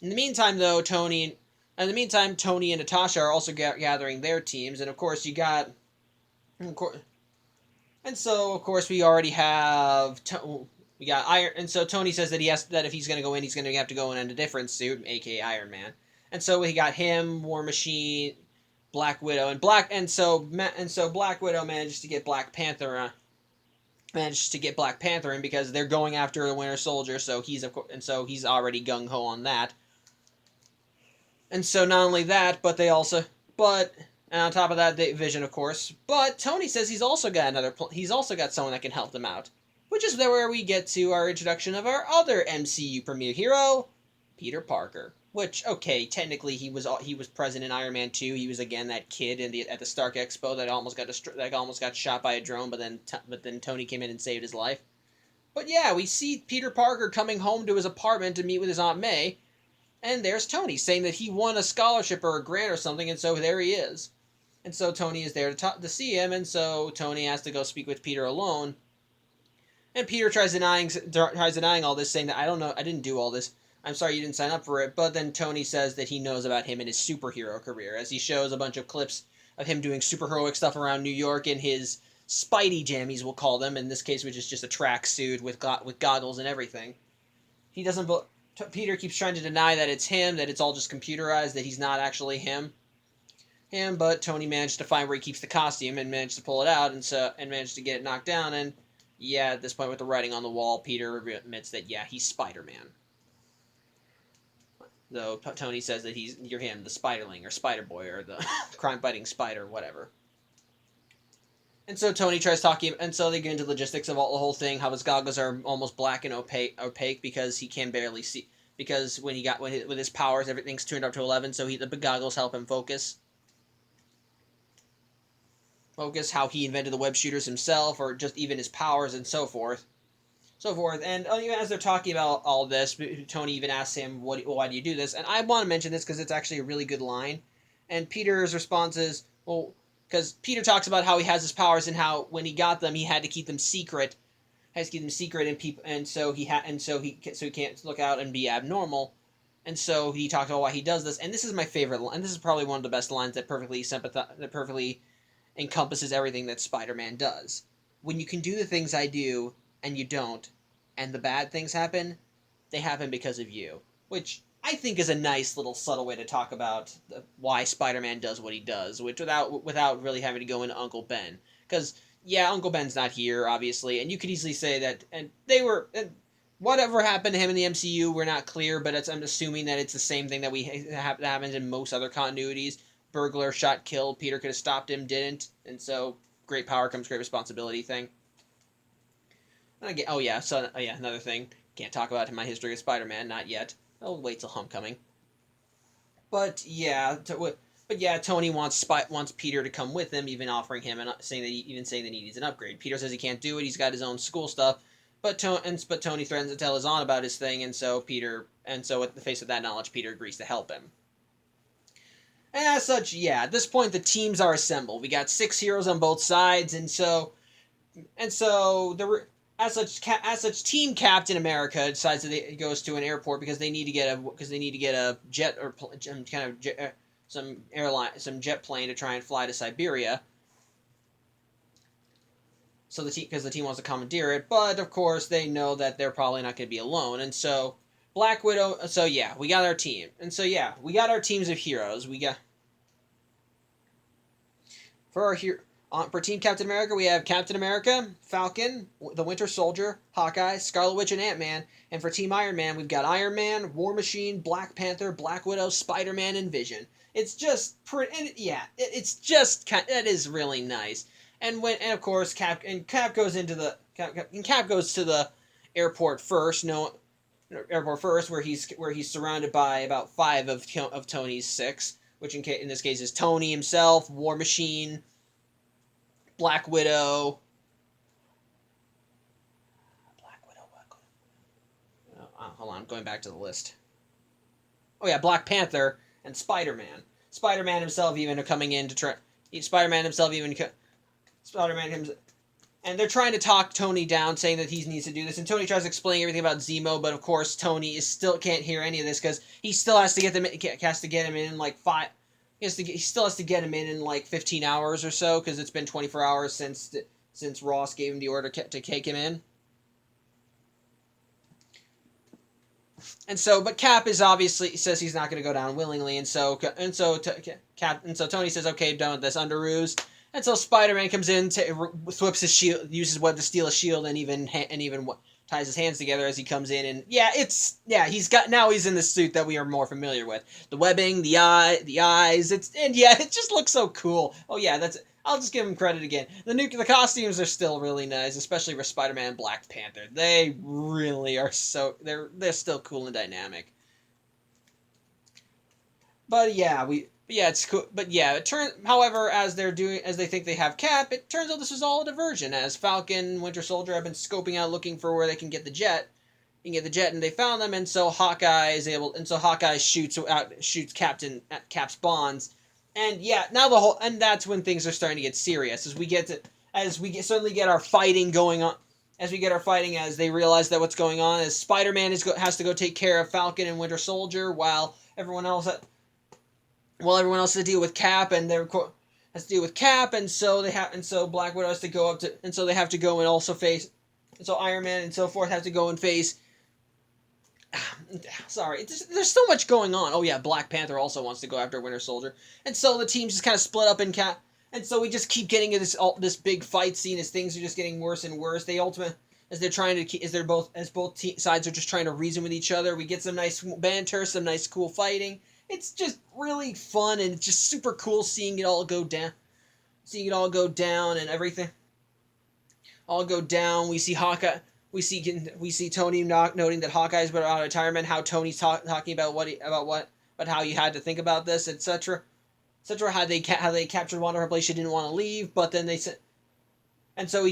In the meantime, Tony and Natasha are also gathering their teams, and of course we already have. We got Iron, and so Tony says that if he's going to go in, he's going to have to go in a different suit, aka Iron Man. And so we got him, War Machine, Black Widow, and so Black Widow manages to get Black Panther in because they're going after the Winter Soldier, so he's already gung ho on that. And so not only that, but And on top of that, the Vision, of course. But Tony says he's also got he's also got someone that can help them out, which is where we get to our introduction of our other MCU premiere hero, Peter Parker. Which, okay, technically he was present in Iron Man 2. He was again that kid at the Stark Expo that almost got shot by a drone, but then Tony came in and saved his life. But yeah, we see Peter Parker coming home to his apartment to meet with his Aunt May, and there's Tony saying that he won a scholarship or a grant or something, and so there he is. And so Tony is there to see him, and so Tony has to go speak with Peter alone. And Peter tries denying all this, saying that I don't know, I didn't do all this. I'm sorry you didn't sign up for it. But then Tony says that he knows about him and his superhero career, as he shows a bunch of clips of him doing superheroic stuff around New York in his Spidey jammies, we'll call them. In this case, which is just a tracksuit with goggles and everything. He doesn't. Peter keeps trying to deny that it's him, that it's all just computerized, that he's not actually him. But Tony managed to find where he keeps the costume and managed to pull it out, and managed to get it knocked down. And yeah, at this point with the writing on the wall, Peter admits that yeah, he's Spider-Man. Though Tony says that you're him, the Spiderling or Spider Boy or the crime-fighting spider, whatever. And so Tony tries talking, and so they get into logistics of the whole thing. How his goggles are almost black and opaque because he can barely see. Because with his powers, everything's turned up to 11, so the goggles help him focus how he invented the web shooters himself, or just even his powers and so forth. And even as they're talking about all this, Tony even asks him, why do you do this? And I want to mention this because it's actually a really good line. And Peter's response is, well, because Peter talks about how he has his powers and how when he got them, he had to keep them secret. And so he can't look out and be abnormal. And so he talks about why he does this. And this is my favorite line. And this is probably one of the best lines that perfectly encompasses everything that Spider-Man does. When you can do the things I do, and you don't, and the bad things happen, they happen because of you. Which I think is a nice little subtle way to talk about why Spider-Man does what he does, which without really having to go into Uncle Ben. Because, yeah, Uncle Ben's not here, obviously, and you could easily say that, and whatever happened to him in the MCU, we're not clear, but I'm assuming that it's the same thing that happens in most other continuities. Burglar, shot, killed, Peter could have stopped him, didn't, and so great power comes great responsibility thing. Another thing. Can't talk about my history of Spider-Man, not yet. I'll wait till Homecoming. But yeah, Tony wants Peter to come with him, even offering him and saying that he needs an upgrade. Peter says he can't do it. He's got his own school stuff. But Tony threatens to tell his aunt about his thing, and so at the face of that knowledge, Peter agrees to help him. And as such, yeah, at this point the teams are assembled. We got 6 heroes on both sides, and so as such, Team Captain America decides that it goes to an airport because they need to get a jet or some jet plane to try and fly to Siberia. So because the team wants to commandeer it, but of course they know that they're probably not going to be alone, and so Black Widow. So yeah, we got our team, and so yeah, we got our teams of heroes. For Team Captain America, we have Captain America, Falcon, the Winter Soldier, Hawkeye, Scarlet Witch, and Ant-Man. And for Team Iron Man, we've got Iron Man, War Machine, Black Panther, Black Widow, Spider-Man, and Vision. It's just that is really nice. And of course Cap goes to the airport first. Where he's surrounded by about 5 of Tony's 6, which in this case is Tony himself, War Machine, Black Widow. Hold on, I'm going back to the list. Oh yeah, Black Panther and Spider-Man. Spider-Man himself even coming in to try. And they're trying to talk Tony down, saying that he needs to do this. And Tony tries to explain everything about Zemo, but of course Tony still can't hear any of this because he still has to get him in like 5. He still has to get him in like 15 hours or so because it's been 24 hours since Ross gave him the order to take him in. And so, but Cap says he's not going to go down willingly, and so Tony says, "Okay, I'm done with this under ruse." And so Spider-Man comes in, whips his shield, uses web to steal a shield, and even ties his hands together as he comes in, and he's in the suit that we are more familiar with. The webbing, the eyes, it just looks so cool. Oh yeah, I'll just give him credit again. The costumes are still really nice, especially for Spider-Man and Black Panther. They really are they're still cool and dynamic. It's cool. But yeah, however, as they think they have Cap, it turns out this was all a diversion. As Falcon and Winter Soldier have been scoping out, looking for where they can get the jet, and they found them, and so Hawkeye shoots Cap's bonds, and and that's when things are starting to get serious suddenly get our fighting going on. As we get our fighting, as they realize that what's going on, as Spider-Man has to go take care of Falcon and Winter Soldier, while everyone else has to deal with Cap, and so Black Widow has to go and so they have to go and also face, and so Iron Man and so forth have to go and face. Sorry, there's so much going on. Oh yeah, Black Panther also wants to go after Winter Soldier, and so the teams just kind of split up in Cap, and so we just keep getting into this big fight scene as things are just getting worse and worse. Both sides are just trying to reason with each other. We get some nice banter, some nice cool fighting. It's just really fun, and it's just super cool seeing it all go down. And everything all go down. We see Hawkeye. We see Tony noting that Hawkeye's been out of retirement. How Tony's talking about how you had to think about this, etc. How they captured Wanda her place. She didn't want to leave, but then they said, and so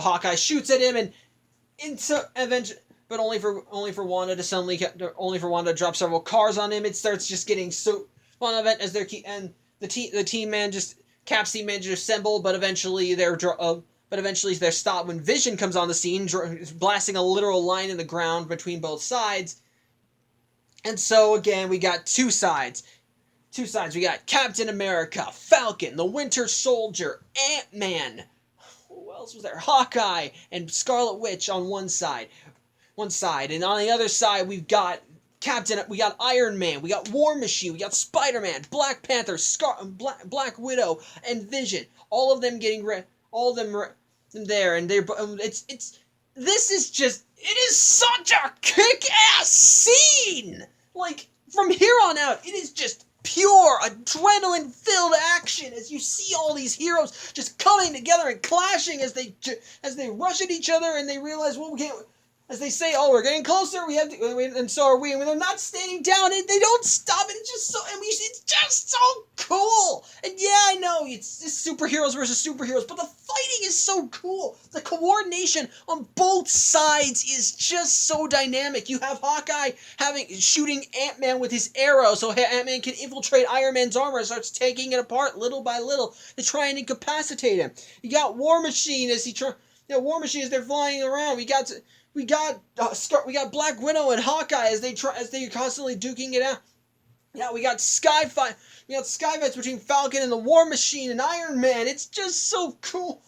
Hawkeye shoots at him, and so eventually. But only for Wanda to drop several cars on him. It starts just getting so fun of it as the team manages Cap's team managers assemble, but eventually they're stopped when Vision comes on the scene, blasting a literal line in the ground between both sides. And so again, we got two sides. We got Captain America, Falcon, the Winter Soldier, Ant-Man. Who else was there? Hawkeye and Scarlet Witch on one side, and on the other side we've got Iron Man, we got War Machine, we got Spider-Man, Black Panther, Black Widow, and Vision. All of them there, and it is such a kick-ass scene. Like from here on out, it is just pure adrenaline-filled action as you see all these heroes just coming together and clashing as they rush at each other, and they realize, well, we can't. As they say, oh, we're getting closer, we have to, and so are we. And when they're not standing down, they don't stop. And it's just so cool. And yeah, I know it's superheroes versus superheroes, but the fighting is so cool. The coordination on both sides is just so dynamic. You have Hawkeye shooting Ant-Man with his arrow, so Ant-Man can infiltrate Iron Man's armor and starts taking it apart little by little to try and incapacitate him. You got War Machine as they're flying around. We got Black Widow and Hawkeye as they're constantly duking it out. Yeah, we got skyfights between Falcon and the War Machine and Iron Man. It's just so cool.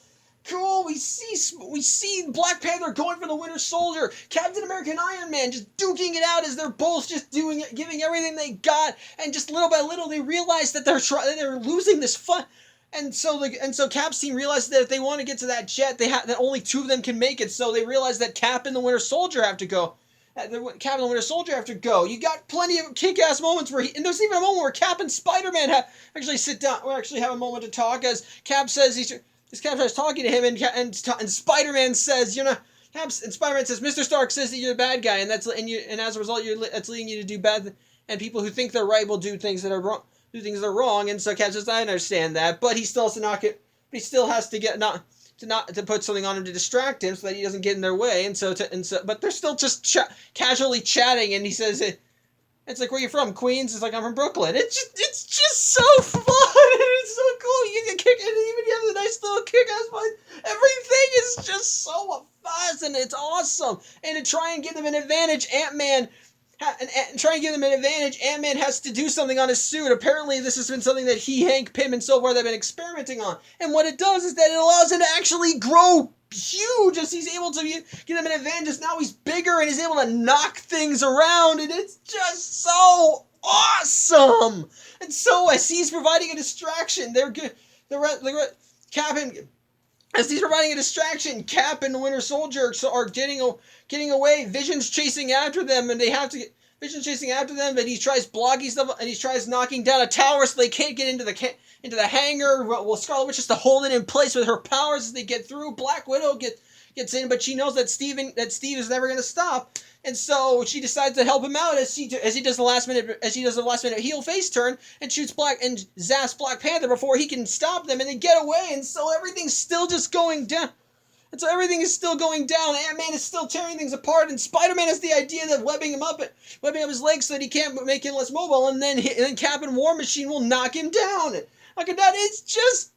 We see Black Panther going for the Winter Soldier, Captain America and Iron Man just duking it out as they're both just giving everything they got, and just little by little they realize that they're losing this fight. And so Cap's team realizes that if they want to get to that jet, that only two of them can make it. So they realize that Cap and the Winter Soldier have to go. You got plenty of kick-ass moments and there's even a moment where Cap and Spider-Man actually sit down, or actually have a moment to talk. As Cap says Cap starts talking to him, and Spider-Man says, and Spider-Man says, Mr. Stark says that you're a bad guy, and as a result, that's leading you to do bad, and people who think they're right will do things that are wrong. And so Cap says, I understand that, but he still has to get to put something on him to distract him so that he doesn't get in their way, but they're still just casually chatting, and he says, it's like, where are you from? Queens? It's like, I'm from Brooklyn. It's just so fun, it's so cool, you get kick, and even you have a nice little kick-ass fight, everything is just so fast, and it's awesome, and to try and give them an advantage, Ant-Man has to do something on his suit. Apparently, this has been something that Hank Pym, and so forth have been experimenting on. And what it does is that it allows him to actually grow huge as he's able to give him an advantage. Now he's bigger and he's able to knock things around, and it's just so awesome. And so as he's providing a distraction, Cap As he's providing a distraction, Cap and the Winter Soldier are getting away. Vision's chasing after them, and they have to get. Vision's chasing after them, but he tries blocking stuff, and he tries knocking down a tower so they can't get into the hangar. Well, Scarlet Witch has to hold it in place with her powers as they get through. Black Widow gets in, but she knows that Steve is never going to stop, and so she decides to help him out as he does the last minute heel face turn and zaps Black Panther before he can stop them, and they get away, and so everything's still just going down. And so everything is still going down. Ant-Man is still tearing things apart, and Spider-Man has the idea of webbing up his legs so that he can't make him less mobile, and then Cap and War Machine will knock him down. Look at that! It's just.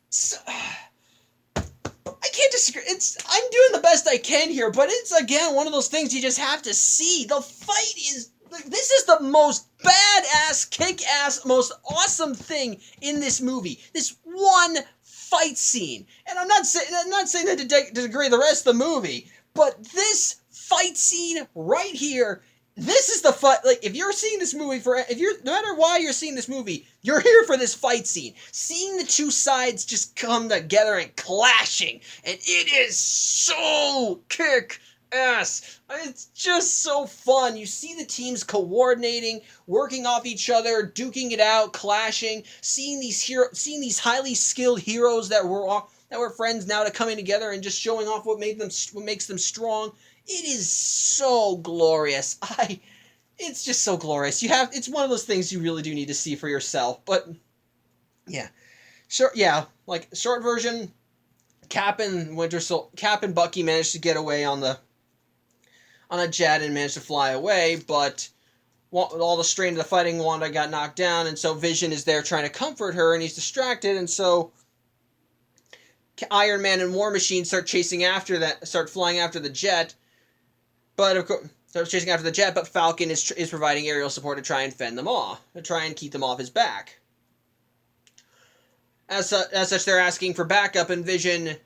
I can't disagree. I'm doing the best I can here, but it's again one of those things you just have to see. The fight is. This is the most badass, kick-ass, most awesome thing in this movie. This one fight scene, and I'm not saying that to degrade the rest of the movie, but this fight scene right here. This is the fight. Like, if you're seeing this movie no matter why you're seeing this movie, you're here for this fight scene. Seeing the two sides just come together and clashing, and it is so kick-ass. It's just so fun. You see the teams coordinating, working off each other, duking it out, clashing. Seeing these highly skilled heroes that were friends now to coming together and just showing off what makes them strong. It is so glorious. It's just so glorious. It's one of those things you really do need to see for yourself. But yeah, short version. Cap and Bucky managed to get away on a jet and managed to fly away, but with all the strain of the fighting, Wanda got knocked down, and so Vision is there trying to comfort her, and he's distracted, and so Iron Man and War Machine start flying after the jet. But of course, but Falcon is providing aerial support to try and fend them off, to try and keep them off his back. As such, they're asking for backup, and Vision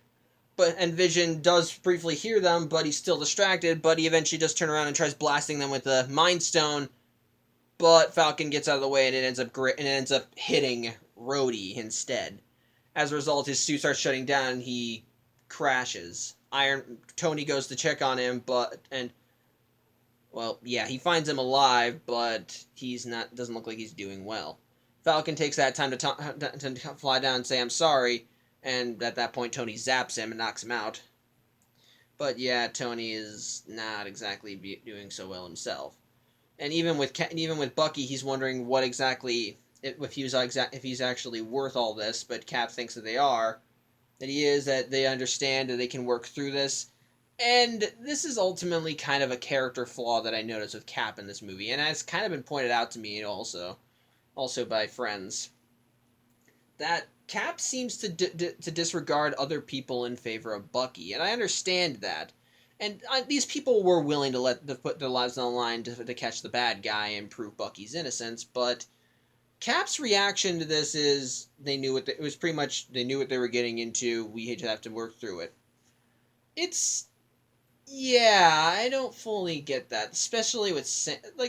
does briefly hear them, but he's still distracted. But he eventually does turn around and tries blasting them with the Mind Stone. But Falcon gets out of the way, and it ends up hitting Rhodey instead. As a result, his suit starts shutting down, and he crashes. Tony goes to check on him, he finds him alive, but doesn't look like he's doing well. Falcon takes that time to fly down and say, "I'm sorry," and at that point, Tony zaps him and knocks him out. But yeah, Tony is not exactly doing so well himself. And even with Bucky, he's wondering what exactly if he's actually worth all this. But Cap thinks that that they understand that they can work through this. And this is ultimately kind of a character flaw that I noticed with Cap in this movie, and it's kind of been pointed out to me also by friends, that Cap seems to disregard other people in favor of Bucky, and I understand that. And these people were willing to put their lives on the line to catch the bad guy and prove Bucky's innocence, but Cap's reaction to this is they knew what they knew what they were getting into. We have to work through it. Yeah, I don't fully get that, especially with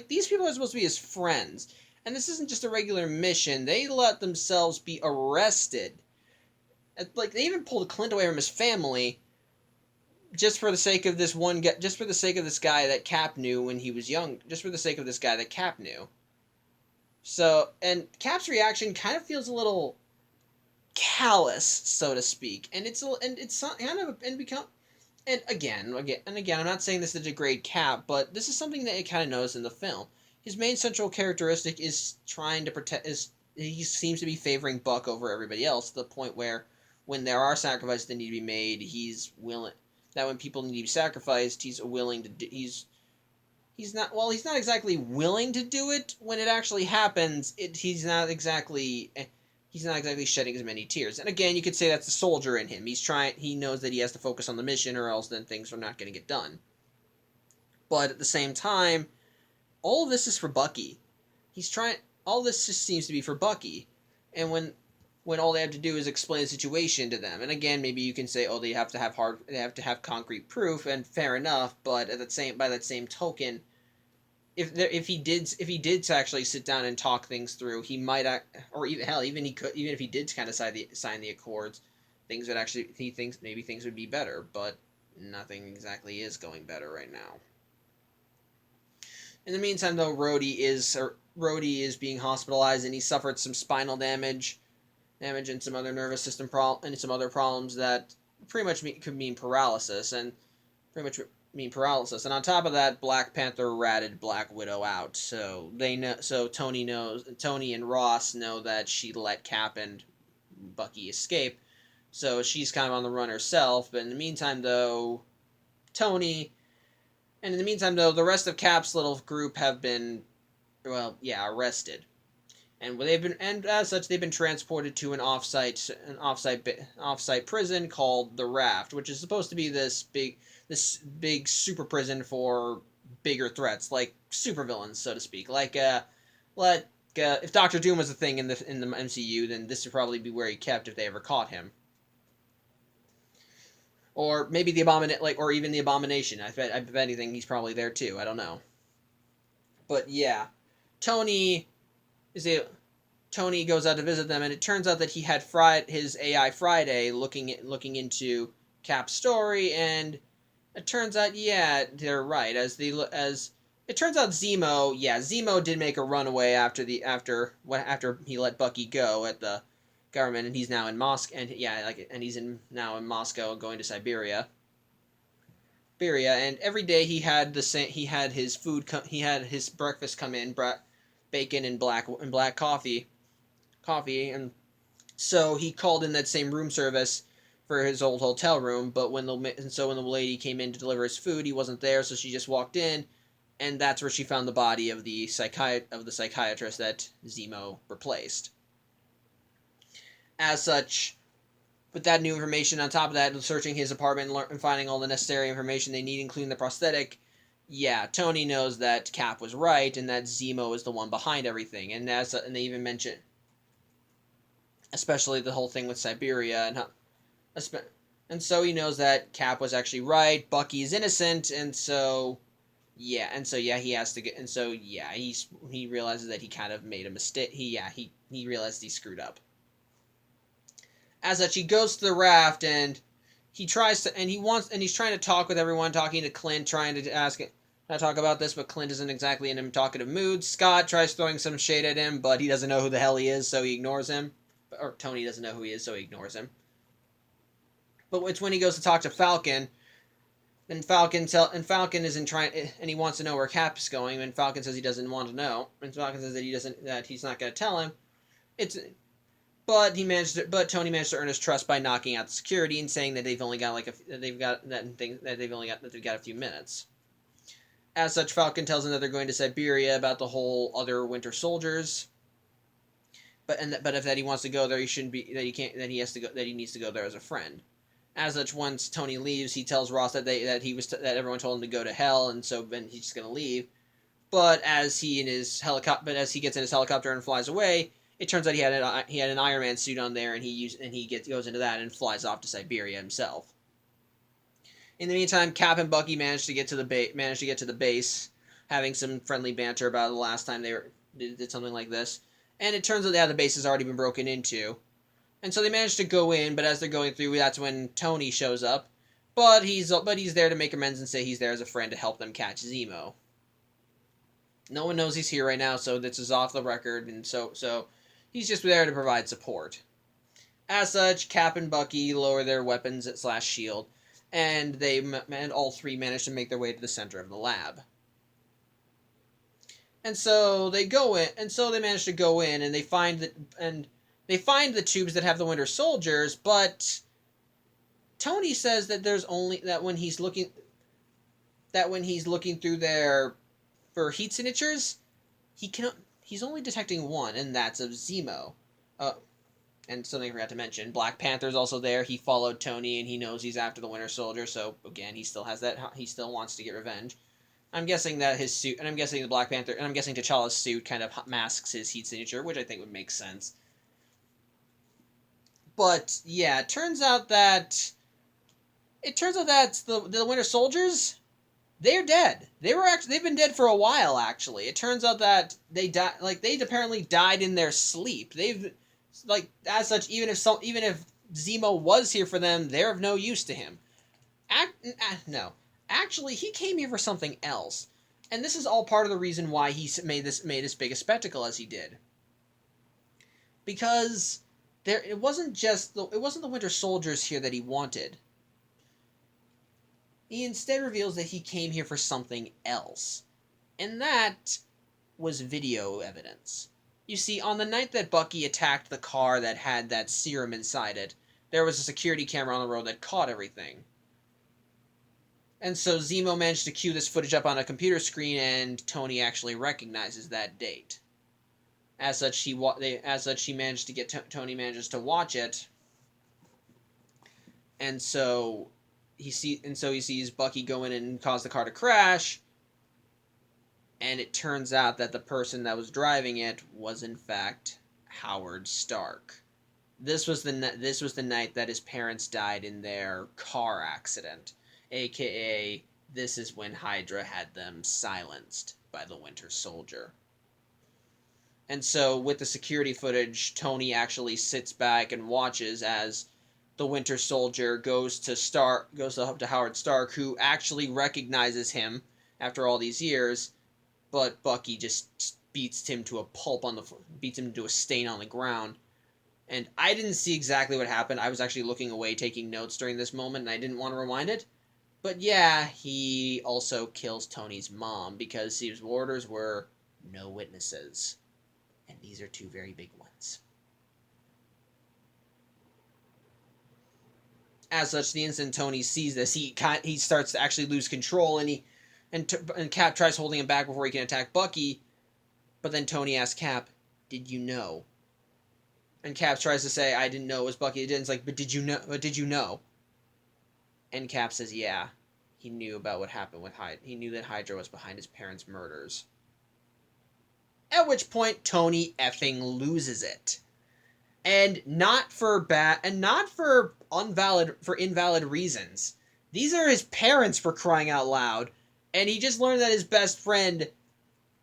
these people are supposed to be his friends, and this isn't just a regular mission. They let themselves be arrested. They even pulled Clint away from his family just for the sake of this guy that Cap knew when he was young, just for the sake of this guy that Cap knew. So, and Cap's reaction kind of feels a little callous, so to speak, and again, I'm not saying this to degrade Cap, but this is something that you kind of notice in the film. His main central characteristic is trying to protect. He seems to be favoring Buck over everybody else, to the point where, when there are sacrifices that need to be made, he's willing. That when people need to be sacrificed, he's willing to. He's not exactly willing to do it when it actually happens. He's not exactly shedding as many tears. And again, you could say that's the soldier in him. He knows that he has to focus on the mission, or else then things are not going to get done. But at the same time, all of this is for Bucky. All this just seems to be for Bucky. And when all they have to do is explain the situation to them. And again, maybe you can say, oh, they have to have concrete proof, and fair enough, but by that same token, if he did actually sit down and talk things through, he might, or even if he did kind of sign the accords, he thinks maybe things would be better, but nothing exactly is going better right now. In the meantime, though, Rhodey is being hospitalized, and he suffered some spinal damage and some other nervous system and some other problems that pretty much could mean paralysis, and pretty much mean paralysis. And on top of that, Black Panther ratted Black Widow out. So Tony and Ross know that she let Cap and Bucky escape. So she's kind of on the run herself. But in the meantime, though, the rest of Cap's little group have been, arrested. And as such, they've been transported to an offsite prison called the Raft, which is supposed to be this big super prison for bigger threats, like supervillains, so to speak. If Doctor Doom was a thing in the MCU, then this would probably be where he kept if they ever caught him. Or maybe or even the Abomination. I bet anything he's probably there too. I don't know. But yeah, Tony goes out to visit them, and it turns out that he had his AI Friday looking into Cap's story, and it turns out, yeah, they're right. As it turns out, Zemo did make a runaway after he let Bucky go at the government, and he's now in Moscow, and he's now in Moscow going to Siberia. And every day he had his breakfast come in, bacon and black coffee, and so he called in that same room service for his old hotel room. But when the lady came in to deliver his food, he wasn't there, so she just walked in, and that's where she found the body of the psychiatrist that Zemo replaced. As such, with that new information on top of that, searching his apartment and finding all the necessary information they need, including the prosthetic, yeah, Tony knows that Cap was right and that Zemo is the one behind everything. And they even mention, especially the whole thing with Siberia, and so he knows that Cap was actually right. Bucky is innocent, and so he has to get, and so yeah, he realizes that he kind of made a mistake. He realized he screwed up. As such, he goes to the Raft, and he's trying to talk with everyone, talking to Clint, trying to talk about this, but Clint isn't exactly in a talkative mood. Scott tries throwing some shade at him, but he doesn't know who the hell he is, so he ignores him. Or Tony doesn't know who he is, so he ignores him. But it's when he goes to talk to Falcon, and Falcon isn't trying, and he wants to know where Cap is going, and Falcon says he doesn't want to know, and Falcon says that he's not going to tell him. But Tony managed to earn his trust by knocking out the security and saying that they've only got a few minutes. As such, Falcon tells them that they're going to Siberia about the whole other Winter Soldiers. But if he wants to go there, he shouldn't be. That he can't. That he has to go. That he needs to go there as a friend. As such, once Tony leaves, he tells Ross that everyone told him to go to hell, and so then he's just going to leave. But as he gets in his helicopter and flies away, it turns out he had an Iron Man suit on there, and goes into that and flies off to Siberia himself. In the meantime, Cap and Bucky managed to get to the base, having some friendly banter about the last time they did something like this. And it turns out the base has already been broken into, and so they managed to go in. But as they're going through, that's when Tony shows up. But he's there to make amends and say he's there as a friend to help them catch Zemo. No one knows he's here right now, so this is off the record, and so he's just there to provide support. As such, Cap and Bucky lower their weapons / shield, and all three manage to make their way to the center of the lab. And so they manage to go in, and they find the tubes that have the Winter Soldiers, but Tony says that when he's looking through there for heat signatures, he's only detecting one, and that's of Zemo. And something I forgot to mention, Black Panther's also there. He followed Tony, and he knows he's after the Winter Soldier, so again, he still wants to get revenge. I'm guessing that his suit, and I'm guessing the Black Panther, and I'm guessing T'Challa's suit kind of masks his heat signature, which I think would make sense. But yeah, it turns out that the Winter Soldiers, they're dead. They've been dead for a while, actually. It turns out that they apparently died in their sleep. As such, even if Zemo was here for them, they're of no use to him. No. Actually, he came here for something else. And this is all part of the reason why he made as big a spectacle as he did. Because it wasn't the Winter Soldiers here that he wanted. He instead reveals that he came here for something else. And that was video evidence. You see, on the night that Bucky attacked the car that had that serum inside it, there was a security camera on the road that caught everything. And so Zemo managed to cue this footage up on a computer screen, and Tony actually recognizes that date. As such, Tony manages to watch it, and so he sees Bucky go in and cause the car to crash, and it turns out that the person that was driving it was in fact Howard Stark. This was the night that his parents died in their car accident. AKA, this is when Hydra had them silenced by the Winter Soldier. And so, with the security footage, Tony actually sits back and watches as the Winter Soldier goes to Howard Stark, who actually recognizes him after all these years, but Bucky just beats him to a pulp beats him to a stain on the ground. And I didn't see exactly what happened. I was actually looking away, taking notes during this moment, and I didn't want to rewind it. But yeah, he also kills Tony's mom because his orders were no witnesses. And these are two very big ones. As such, the instant Tony sees this, he starts to actually lose control, and Cap tries holding him back before he can attack Bucky. But then Tony asks Cap, "Did you know?" And Cap tries to say, "I didn't know it was Bucky." It's like, "But did you know? Did you know?" And Cap says, "Yeah, he knew about what happened with Hydra. He knew that Hydra was behind his parents' murders." At which point, Tony effing loses it. And not for invalid reasons. These are his parents, for crying out loud. And he just learned that his best friend,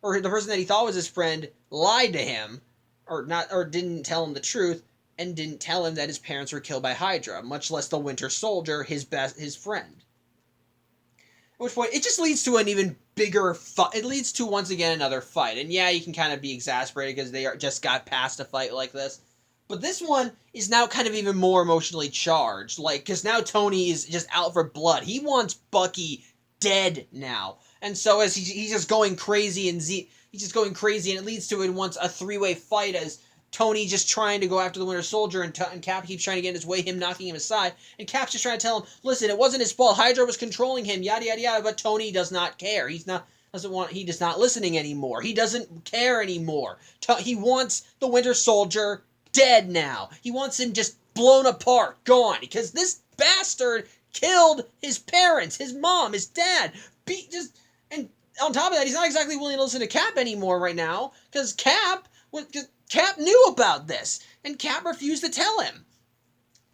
or the person that he thought was his friend, lied to him, or didn't tell him the truth, and didn't tell him that his parents were killed by Hydra, much less the Winter Soldier, his friend. At which point, it just leads to an even bigger fight. It leads to, once again, another fight. And yeah, you can kind of be exasperated because they just got past a fight like this. But this one is now kind of even more emotionally charged. Because now Tony is just out for blood. He wants Bucky dead now. And so as he's just going crazy, and it leads to a three-way fight as Tony just trying to go after the Winter Soldier, and Cap keeps trying to get in his way, him knocking him aside, and Cap's just trying to tell him, "Listen, it wasn't his fault. Hydra was controlling him, yada yada yada." But Tony does not care. He does not listening anymore. He doesn't care anymore. He wants the Winter Soldier dead now. He wants him just blown apart, gone, because this bastard killed his parents, his mom, his dad, and on top of that, he's not exactly willing to listen to Cap anymore right now, because Cap knew about this, and Cap refused to tell him,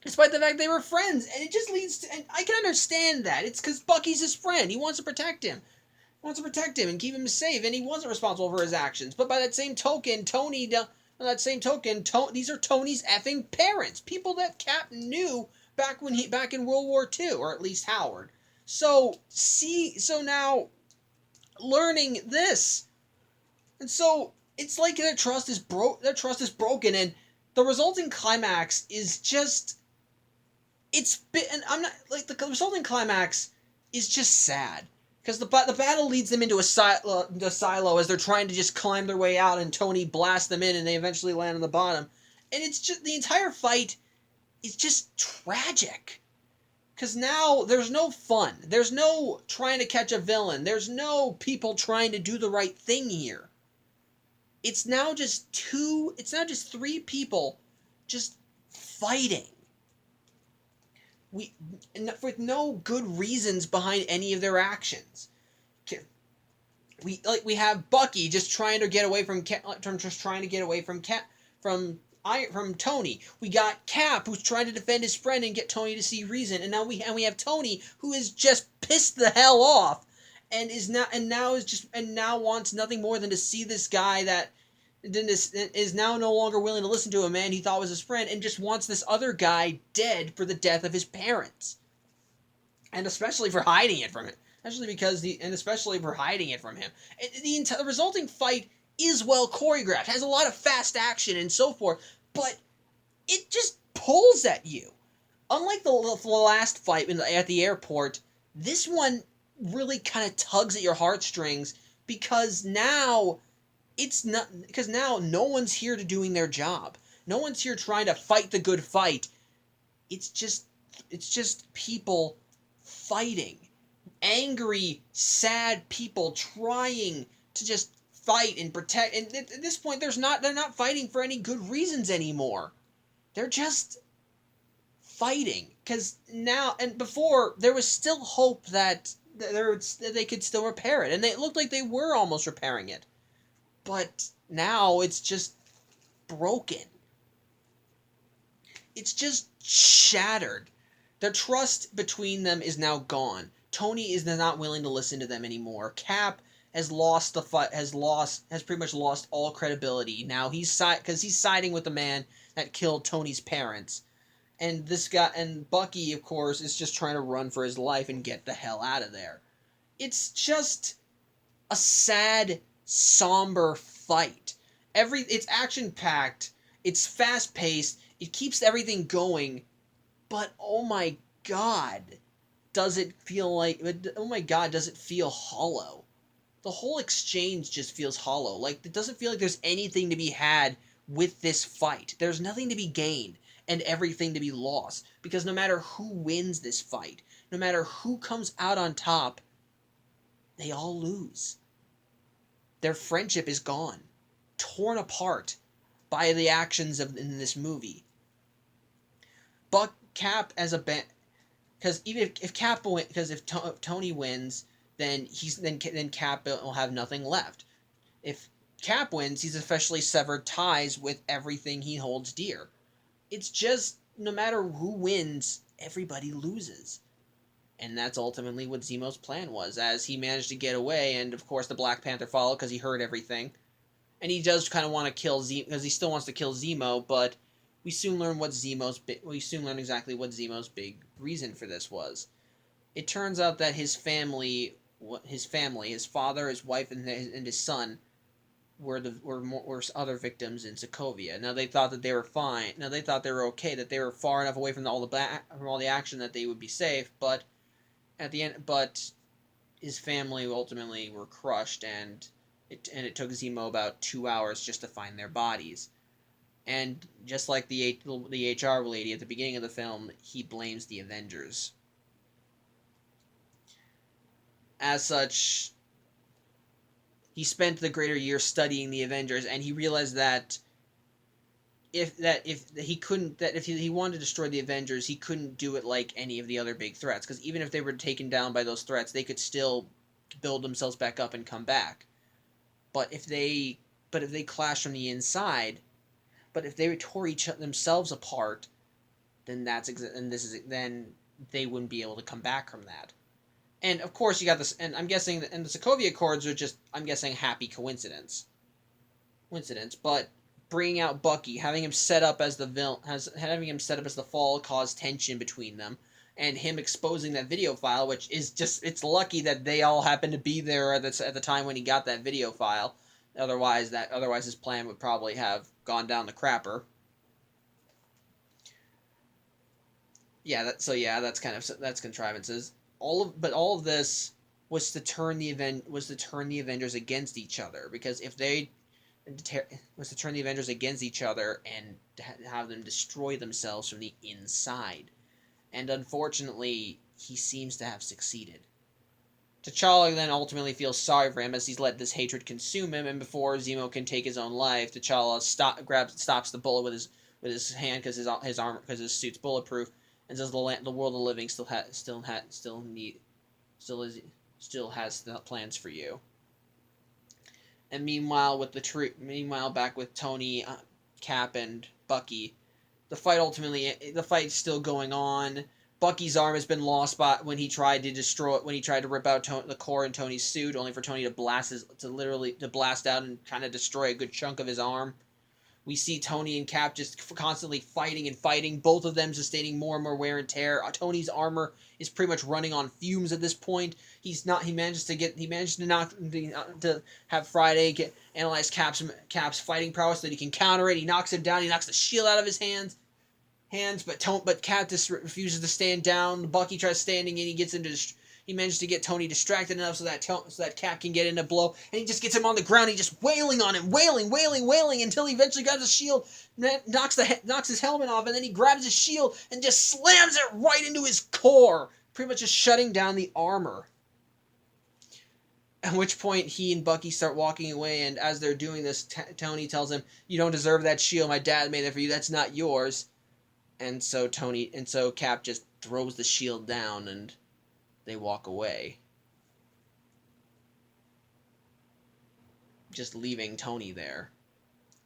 despite the fact they were friends. And it just leads to, and I can understand that. It's because Bucky's his friend. He wants to protect him. And keep him safe, and he wasn't responsible for his actions. But by that same token, these are Tony's effing parents. People that Cap knew back in World War II, or at least Howard. So now, learning this, and so it's like their trust is broken, and the resulting climax is just, the resulting climax is just sad, because the battle leads them into a silo as they're trying to just climb their way out, and Tony blasts them in, and they eventually land on the bottom, and it's just, the entire fight is just tragic. Because now there's no fun. There's no trying to catch a villain. There's no people trying to do the right thing here. It's now just three people just fighting. With no good reasons behind any of their actions. We have Bucky just trying to get away from Tony. We got Cap, who's trying to defend his friend and get Tony to see reason, and now we have Tony, who is just pissed the hell off, and now wants nothing more than to see this guy that is now no longer willing to listen to a man he thought was his friend and just wants this other guy dead for the death of his parents. And especially for hiding it from him. Especially for hiding it from him. The resulting fight is well choreographed, has a lot of fast action and so forth, but it just pulls at you. Unlike the last fight at the airport, this one really kind of tugs at your heartstrings because now no one's here to doing their job. No one's here trying to fight the good fight. It's just people fighting. Angry, sad people trying to just fight and protect. And at this point, they're not fighting for any good reasons anymore. They're just fighting. Because now, and before, there was still hope that they could still repair it. And it looked like they were almost repairing it. But now it's just broken. It's just shattered. Their trust between them is now gone. Tony is not willing to listen to them anymore. Cap has lost the fight. Has pretty much lost all credibility. Now he's siding with the man that killed Tony's parents, and this guy and Bucky, of course, is just trying to run for his life and get the hell out of there. It's just a sad, somber fight. It's action packed. It's fast paced. It keeps everything going. But oh my god, does it feel hollow? The whole exchange just feels hollow. Like, it doesn't feel like there's anything to be had with this fight. There's nothing to be gained and everything to be lost. Because no matter who wins this fight, no matter who comes out on top, they all lose. Their friendship is gone, torn apart by the actions in this movie. Cap as a band, because even if Tony wins, then Cap will have nothing left. If Cap wins, he's officially severed ties with everything he holds dear. It's just, no matter who wins, everybody loses. And that's ultimately what Zemo's plan was, as he managed to get away, and of course the Black Panther followed because he heard everything. And he does kind of want to kill Zemo, because he still wants to kill Zemo, but we soon learn exactly what Zemo's big reason for this was. It turns out that his family, his father, his wife, and his son were other victims in Sokovia. Now they thought that they were fine. Now they thought they were okay, that they were far enough away from all the action that they would be safe. But at the end, his family ultimately were crushed, and it took Zemo about 2 hours just to find their bodies. And just like the HR lady at the beginning of the film, he blames the Avengers. As such, he spent the greater year studying the Avengers, and he realized that if he wanted to destroy the Avengers, he couldn't do it like any of the other big threats, because even if they were taken down by those threats, they could still build themselves back up and come back. But if they clash from the inside, but if they tore themselves apart, then then they wouldn't be able to come back from that. And of course, you got this, and I'm guessing that, and the Sokovia Accords are just, I'm guessing, happy coincidence. But bringing out Bucky, having him set up as the villain, having him set up as the fall, caused tension between them, and him exposing that video file, which is just, it's lucky that they all happened to be there at the time when he got that video file. Otherwise his plan would probably have gone down the crapper. That's contrivances. All of this was to turn the Avengers against each other, because if they was to turn the Avengers against each other and have them destroy themselves from the inside. And unfortunately, he seems to have succeeded. T'Challa then ultimately feels sorry for him as he's let this hatred consume him, and before Zemo can take his own life, T'Challa stops the bullet with his hand because his suit's bulletproof, and says the world of the living still has plans for you. And meanwhile, back with Tony, Cap, and Bucky, the fight's still going on. Bucky's arm has been lost by when he tried to destroy when he tried to rip out the core in Tony's suit, only for Tony to blast out and kind of destroy a good chunk of his arm. We see Tony and Cap just constantly fighting and fighting, both of them sustaining more and more wear and tear. Tony's armor is pretty much running on fumes at this point. He managed to have Friday analyze Cap's fighting prowess so that he can counter it. He knocks him down. He knocks the shield out of his hands, but Cap just refuses to stand down. Bucky tries standing in. He manages to get Tony distracted enough so that Cap can get in a blow, and he just gets him on the ground. He's just wailing on him, wailing until he eventually grabs his shield, knocks his helmet off, and then he grabs his shield and just slams it right into his core, pretty much just shutting down the armor. At which point he and Bucky start walking away, and as they're doing this, Tony tells him, "You don't deserve that shield. My dad made it for you. That's not yours." And so Cap just throws the shield down, and they walk away, just leaving Tony there.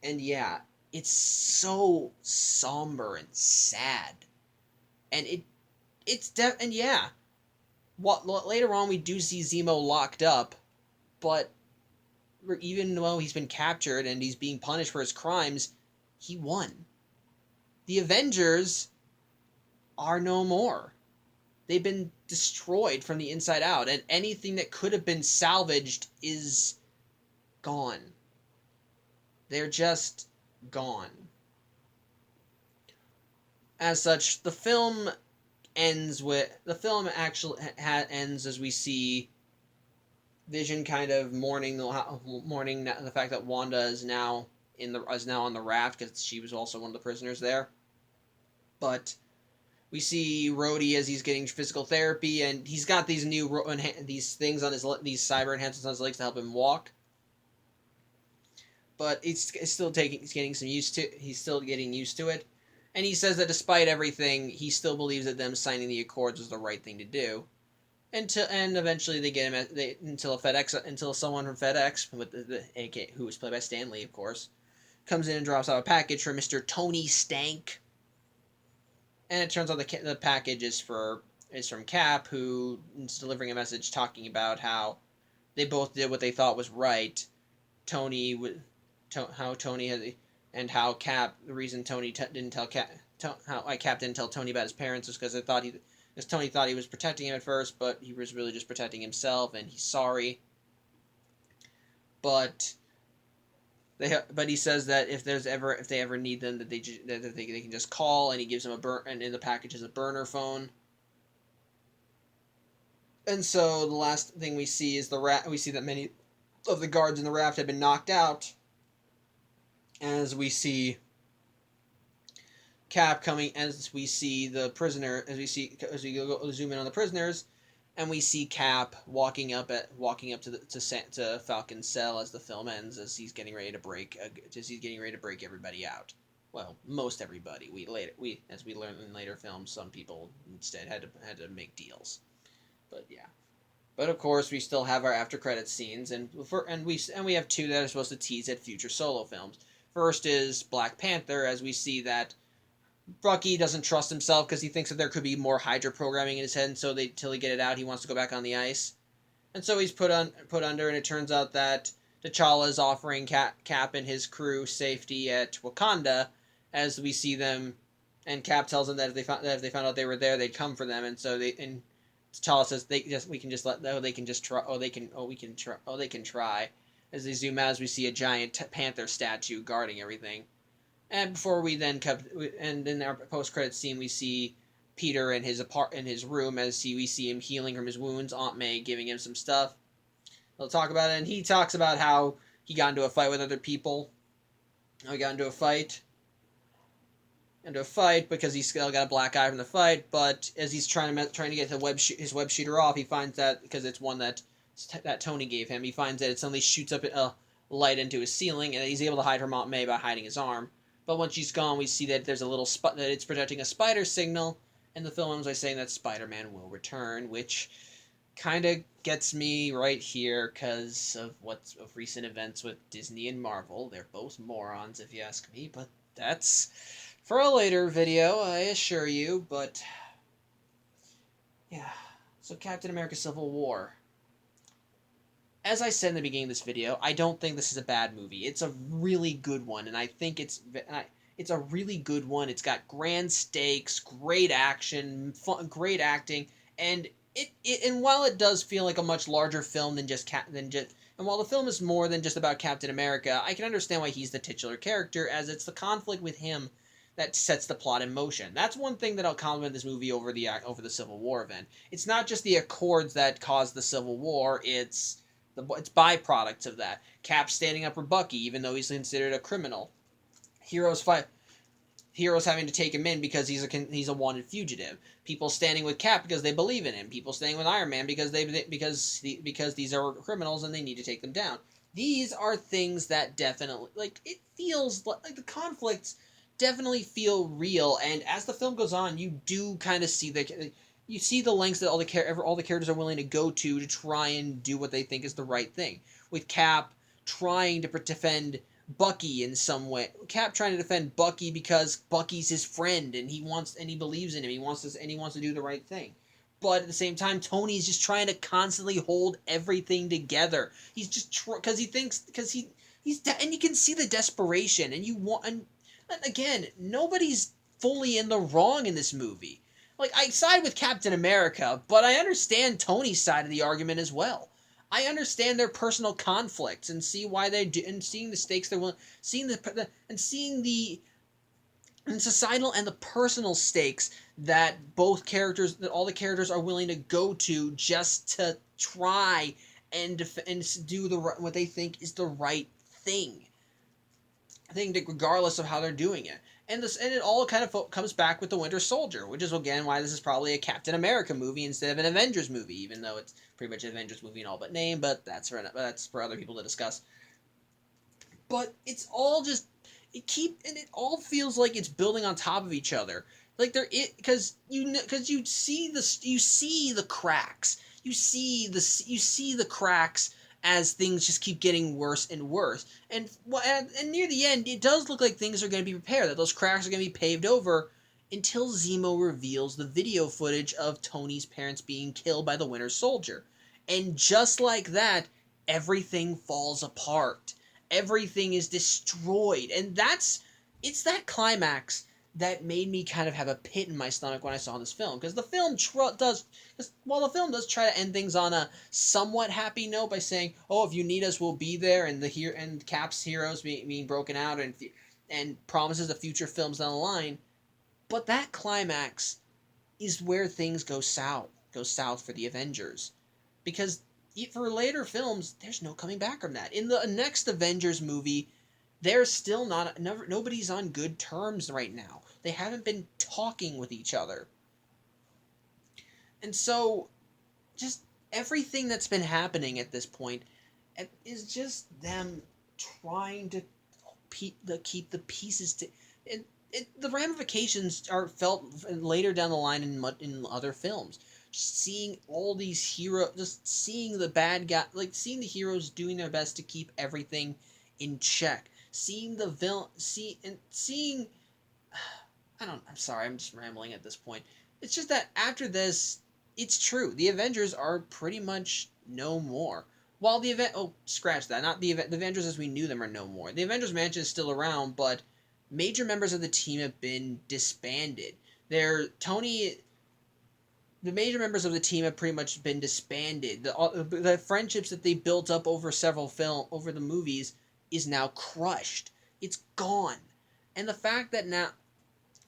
And yeah, it's so somber and sad, and later on we do see Zemo locked up, but even though he's been captured and he's being punished for his crimes, he won. The Avengers are no more. They've been destroyed from the inside out, and anything that could have been salvaged is gone. They're just gone. As such, the film ends as we see Vision kind of mourning the fact that Wanda is now on the raft, because she was also one of the prisoners there. But we see Rhodey as he's getting physical therapy, and he's got these these things on these cyber enhancements on his legs to help him walk. But he's still getting used to it. And he says that despite everything, he still believes that them signing the Accords was the right thing to do. And eventually they get him until someone from FedEx, who was played by Stan Lee, of course, comes in and drops off a package for Mr. Tony Stank. And it turns out the package is from Cap, who is delivering a message talking about how they both did what they thought was right. How Cap, the reason Tony didn't tell Cap, Cap didn't tell Tony about his parents was because Tony thought he was protecting him at first, but he was really just protecting himself, and he's sorry. But he says that if they ever need them, that they can just call, and he gives them and in the package is a burner phone. And so the last thing we see is we see that many of the guards in the raft have been knocked out, as we see Cap coming, as we see the prisoner, as we zoom in on the prisoners, and we see Cap walking up to Falcon's cell as the film ends, as he's getting ready to break everybody out. Well, most everybody. As we learn in later films, some people instead had to make deals. But yeah. But of course, we still have our after credits scenes, and we have two that are supposed to tease at future solo films. First is Black Panther, as we see that Bucky doesn't trust himself because he thinks that there could be more Hydra programming in his head, and so till he get it out, he wants to go back on the ice. And so he's put under, and it turns out that T'Challa is offering Cap and his crew safety at Wakanda, as we see them, and Cap tells them that if they found out they were there, they'd come for them, and T'Challa says they can try. As they zoom out, as we see a giant panther statue guarding everything. And before we then and in our post-credits scene, we see Peter in his room as we see him healing from his wounds. Aunt May giving him some stuff. They'll talk about it, and he talks about how he got into a fight with other people. He got into a fight because he still got a black eye from the fight. But as he's trying to get his web shooter off, he finds that because it's one that Tony gave him, he finds that it suddenly shoots up a light into his ceiling, and he's able to hide from Aunt May by hiding his arm. But once she's gone, we see that there's a little that it's projecting a spider signal, and the film ends by saying that Spider-Man will return, which kind of gets me right here because of recent events with Disney and Marvel. They're both morons, if you ask me, but that's for a later video, I assure you. But So Captain America Civil War. As I said in the beginning of this video, I don't think this is a bad movie. It's a really good one, and I think it's a really good one. It's got grand stakes, great action, fun, great acting, and and while it does feel like a much larger film and while the film is more than just about Captain America, I can understand why he's the titular character, as it's the conflict with him that sets the plot in motion. That's one thing that I'll compliment this movie over the Civil War event. It's not just the Accords that caused the Civil War. It's byproducts of that. Cap standing up for Bucky, even though he's considered a criminal. Heroes fight. Heroes having to take him in because he's a wanted fugitive. People standing with Cap because they believe in him. People standing with Iron Man because these are criminals and they need to take them down. These are things that definitely, like, it feels like the conflicts definitely feel real. And as the film goes on, you do kind of see the lengths that all the characters are willing to go to try and do what they think is the right thing. With Cap trying to defend Bucky in some way. Cap trying to defend Bucky because Bucky's his friend and he believes in him. He wants to do the right thing. But at the same time, Tony's just trying to constantly hold everything together. He's just because and you can see the desperation, and and again, nobody's fully in the wrong in this movie. Like, I side with Captain America, but I understand Tony's side of the argument as well. I understand their personal conflicts and see why they do, and seeing the stakes they're willing, seeing the societal and the personal stakes that all the characters are willing to go to just to try and do what they think is the right thing. I think that regardless of how they're doing it. And it all kind of comes back with the Winter Soldier, which is again why this is probably a Captain America movie instead of an Avengers movie, even though it's pretty much an Avengers movie in all but name. But that's for other people to discuss. But it's all just it all feels like it's building on top of each other. Like because you see the cracks. You see the cracks as things just keep getting worse and worse. And near the end, it does look like things are going to be repaired, that those cracks are going to be paved over, until Zemo reveals the video footage of Tony's parents being killed by the Winter Soldier. And just like that, everything falls apart. Everything is destroyed. And it's that climax that made me kind of have a pit in my stomach when I saw this film, because while the film does try to end things on a somewhat happy note by saying, "Oh, if you need us, we'll be there," and Cap's heroes being broken out and promises of future films down the line, but that climax is where things go south for the Avengers, because for later films, there's no coming back from that. In the next Avengers movie, there's still nobody's on good terms right now. They haven't been talking with each other. And so, just everything that's been happening at this point is just them trying to keep the pieces to... the ramifications are felt later down the line in other films. Just seeing all these heroes, just seeing the bad guy, like seeing the heroes doing their best to keep everything in check. Seeing the villain, I'm sorry, I'm just rambling at this point. It's just that after this, it's true. The Avengers are pretty much no more. While scratch that. Not the Avengers as we knew them are no more. The Avengers Mansion is still around, but major members of the team have been disbanded. The major members of the team have pretty much been disbanded. The friendships that they built up over over the movies is now crushed. It's gone. And the fact that now,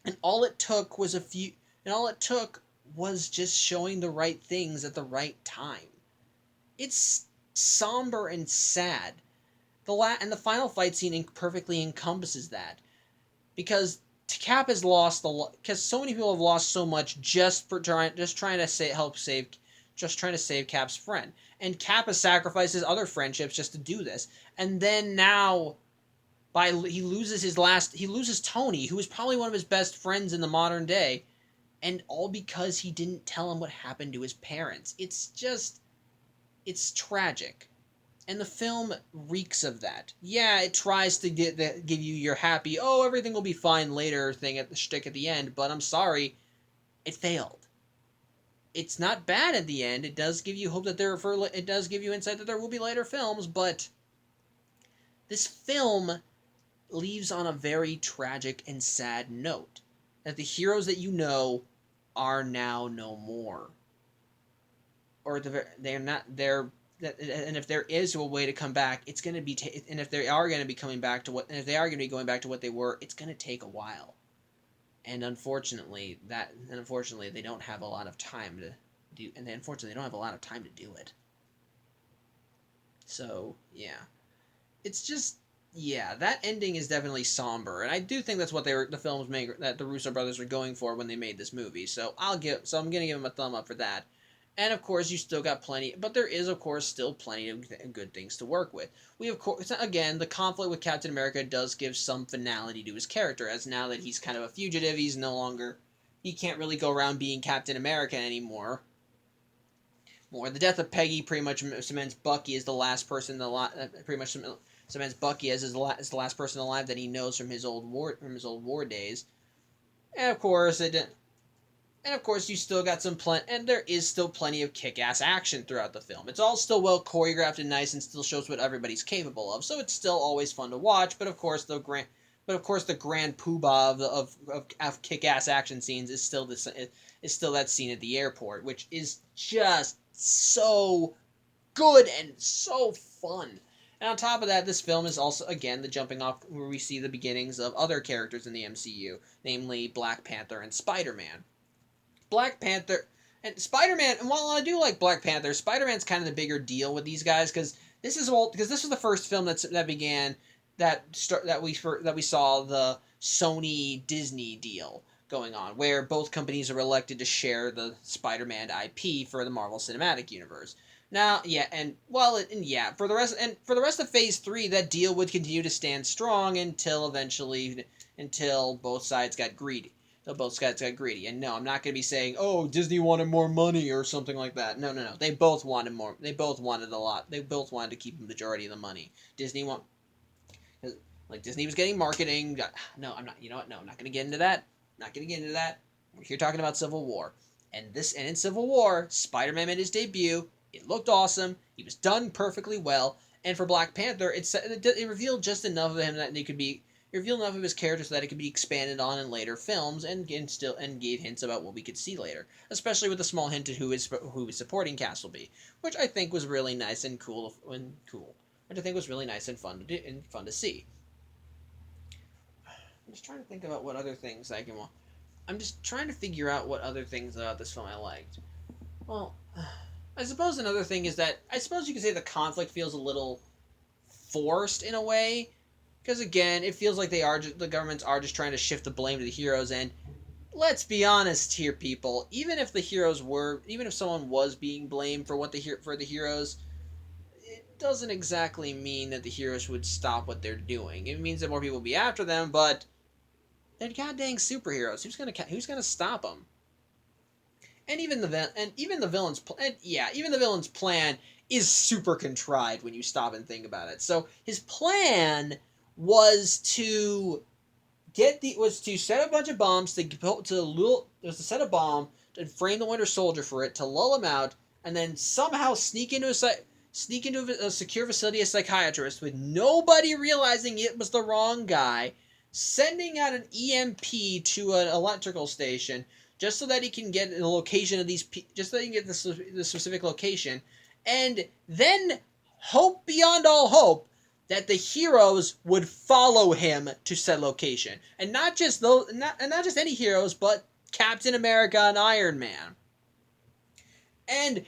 and all it took was just showing the right things at the right time. It's somber and sad. And the final fight scene perfectly encompasses that, because Cap has lost because so many people have lost so much just trying to save Cap's friend, and Cap has sacrificed his other friendships just to do this, and then now he loses Tony, who is probably one of his best friends in the modern day, and all because he didn't tell him what happened to his parents. It's tragic. And the film reeks of that. Yeah, it tries to give you your happy, "Oh, everything will be fine later" thing at the shtick at the end, but I'm sorry, it failed. it's not bad at the end. It does give you hope that it does give you insight that there will be later films, but this film leaves on a very tragic and sad note. That the heroes that you know are now no more. Or they're not they're and if there is a way to come back, it's going to be and if they are going to be coming back to what and if they are going to be going back to what they were, it's going to take a while. And unfortunately they don't have a lot of time to do and unfortunately they don't have a lot of time to do it. So, yeah. It's just yeah, that ending is definitely somber, and I do think that's what the films make that the Russo brothers were going for when they made this movie. So I'm gonna give them a thumb up for that. And of course, you still got plenty, but there is of course still plenty of good things to work with. We of course again the conflict with Captain America does give some finality to his character, as now that he's kind of a fugitive, he can't really go around being Captain America anymore. The death of Peggy pretty much cements Bucky as the last person pretty much cements Bucky as as the last person alive that he knows from his old war days. And of course you still got and there is still plenty of kick-ass action throughout the film. It's all still well choreographed and nice, and still shows what everybody's capable of. So it's still always fun to watch. But of course the grand poobah of kick-ass action scenes is still that scene at the airport, which is just so good and so fun. And on top of that, this film is also, again, the jumping off where we see the beginnings of other characters in the MCU, namely Black Panther and Spider-Man. Black Panther and Spider-Man, and while I do like Black Panther, Spider-Man's kind of the bigger deal with these guys, because this was the first film that we saw the Sony Disney deal going on, where both companies are elected to share the Spider-Man IP for the Marvel Cinematic Universe. Now, yeah, for the rest of Phase 3, that deal would continue to stand strong until both sides got greedy. And no, I'm not going to be saying, oh, Disney wanted more money or something like that. No. They both wanted more. They both wanted a lot. They both wanted to keep the majority of the money. Disney was getting marketing. No, I'm not. You know what? No, I'm not going to get into that. We're here talking about Civil War. And in Civil War, Spider-Man made his debut. It looked awesome. He was done perfectly well. And for Black Panther, it revealed just enough of him that it revealed enough of his character so that it could be expanded on in later films, and gave hints about what we could see later, especially with a small hint at who his supporting cast will be, which I think was really nice and cool. Which I think was really nice and fun to see. I'm just trying to think about what other things I'm just trying to figure out what other things about this film I liked. Well, I suppose another thing is that I suppose you could say the conflict feels a little forced in a way, because again, it feels like the governments are just trying to shift the blame to the heroes. And let's be honest here, people. Even if someone was being blamed for the heroes, it doesn't exactly mean that the heroes would stop what they're doing. It means that more people would be after them, but they're goddamn superheroes. Who's gonna stop them? And even the villain's plan is super contrived when you stop and think about it. So his plan was to set a bunch of bombs set a bomb to frame the Winter Soldier for it, to lull him out, and then somehow sneak into a secure facility, a psychiatrist, with nobody realizing it was the wrong guy, sending out an EMP to an electrical station just so that he can get the location of just so that he can get the specific location, and then hope beyond all hope that the heroes would follow him to said location, and not just any heroes, but Captain America and Iron Man. And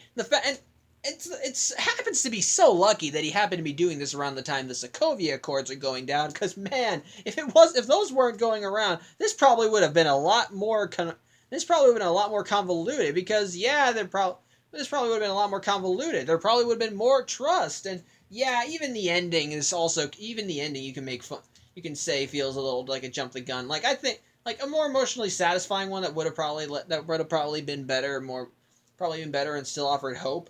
it happens to be so lucky that he happened to be doing this around the time the Sokovia Accords are going down. Because man, if those weren't going around, this probably would have been a lot more convoluted. Because this probably would have been a lot more convoluted. There probably would have been more trust. And yeah, even the ending you can make fun. You can say feels a little like a jump the gun. Like I think like a more emotionally satisfying one that would have probably been better, and still offered hope.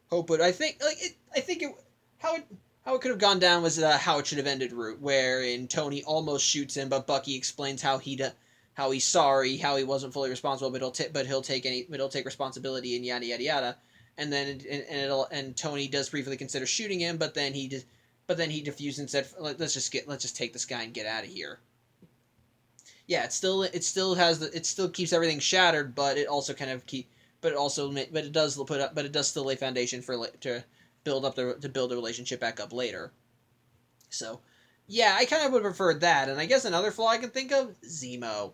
But I think how it could have gone down was how it should have ended route, wherein Tony almost shoots him, but Bucky explains how how he's sorry, how he wasn't fully responsible, but he'll take responsibility and yada yada yada. And then and Tony does briefly consider shooting him, but then he diffused and said, let's just take this guy and get out of here. Yeah, it still keeps everything shattered, but it also kind of but it does still lay foundation to build the relationship back up later. So, yeah, I kind of would have preferred that. And I guess another flaw I can think of, Zemo.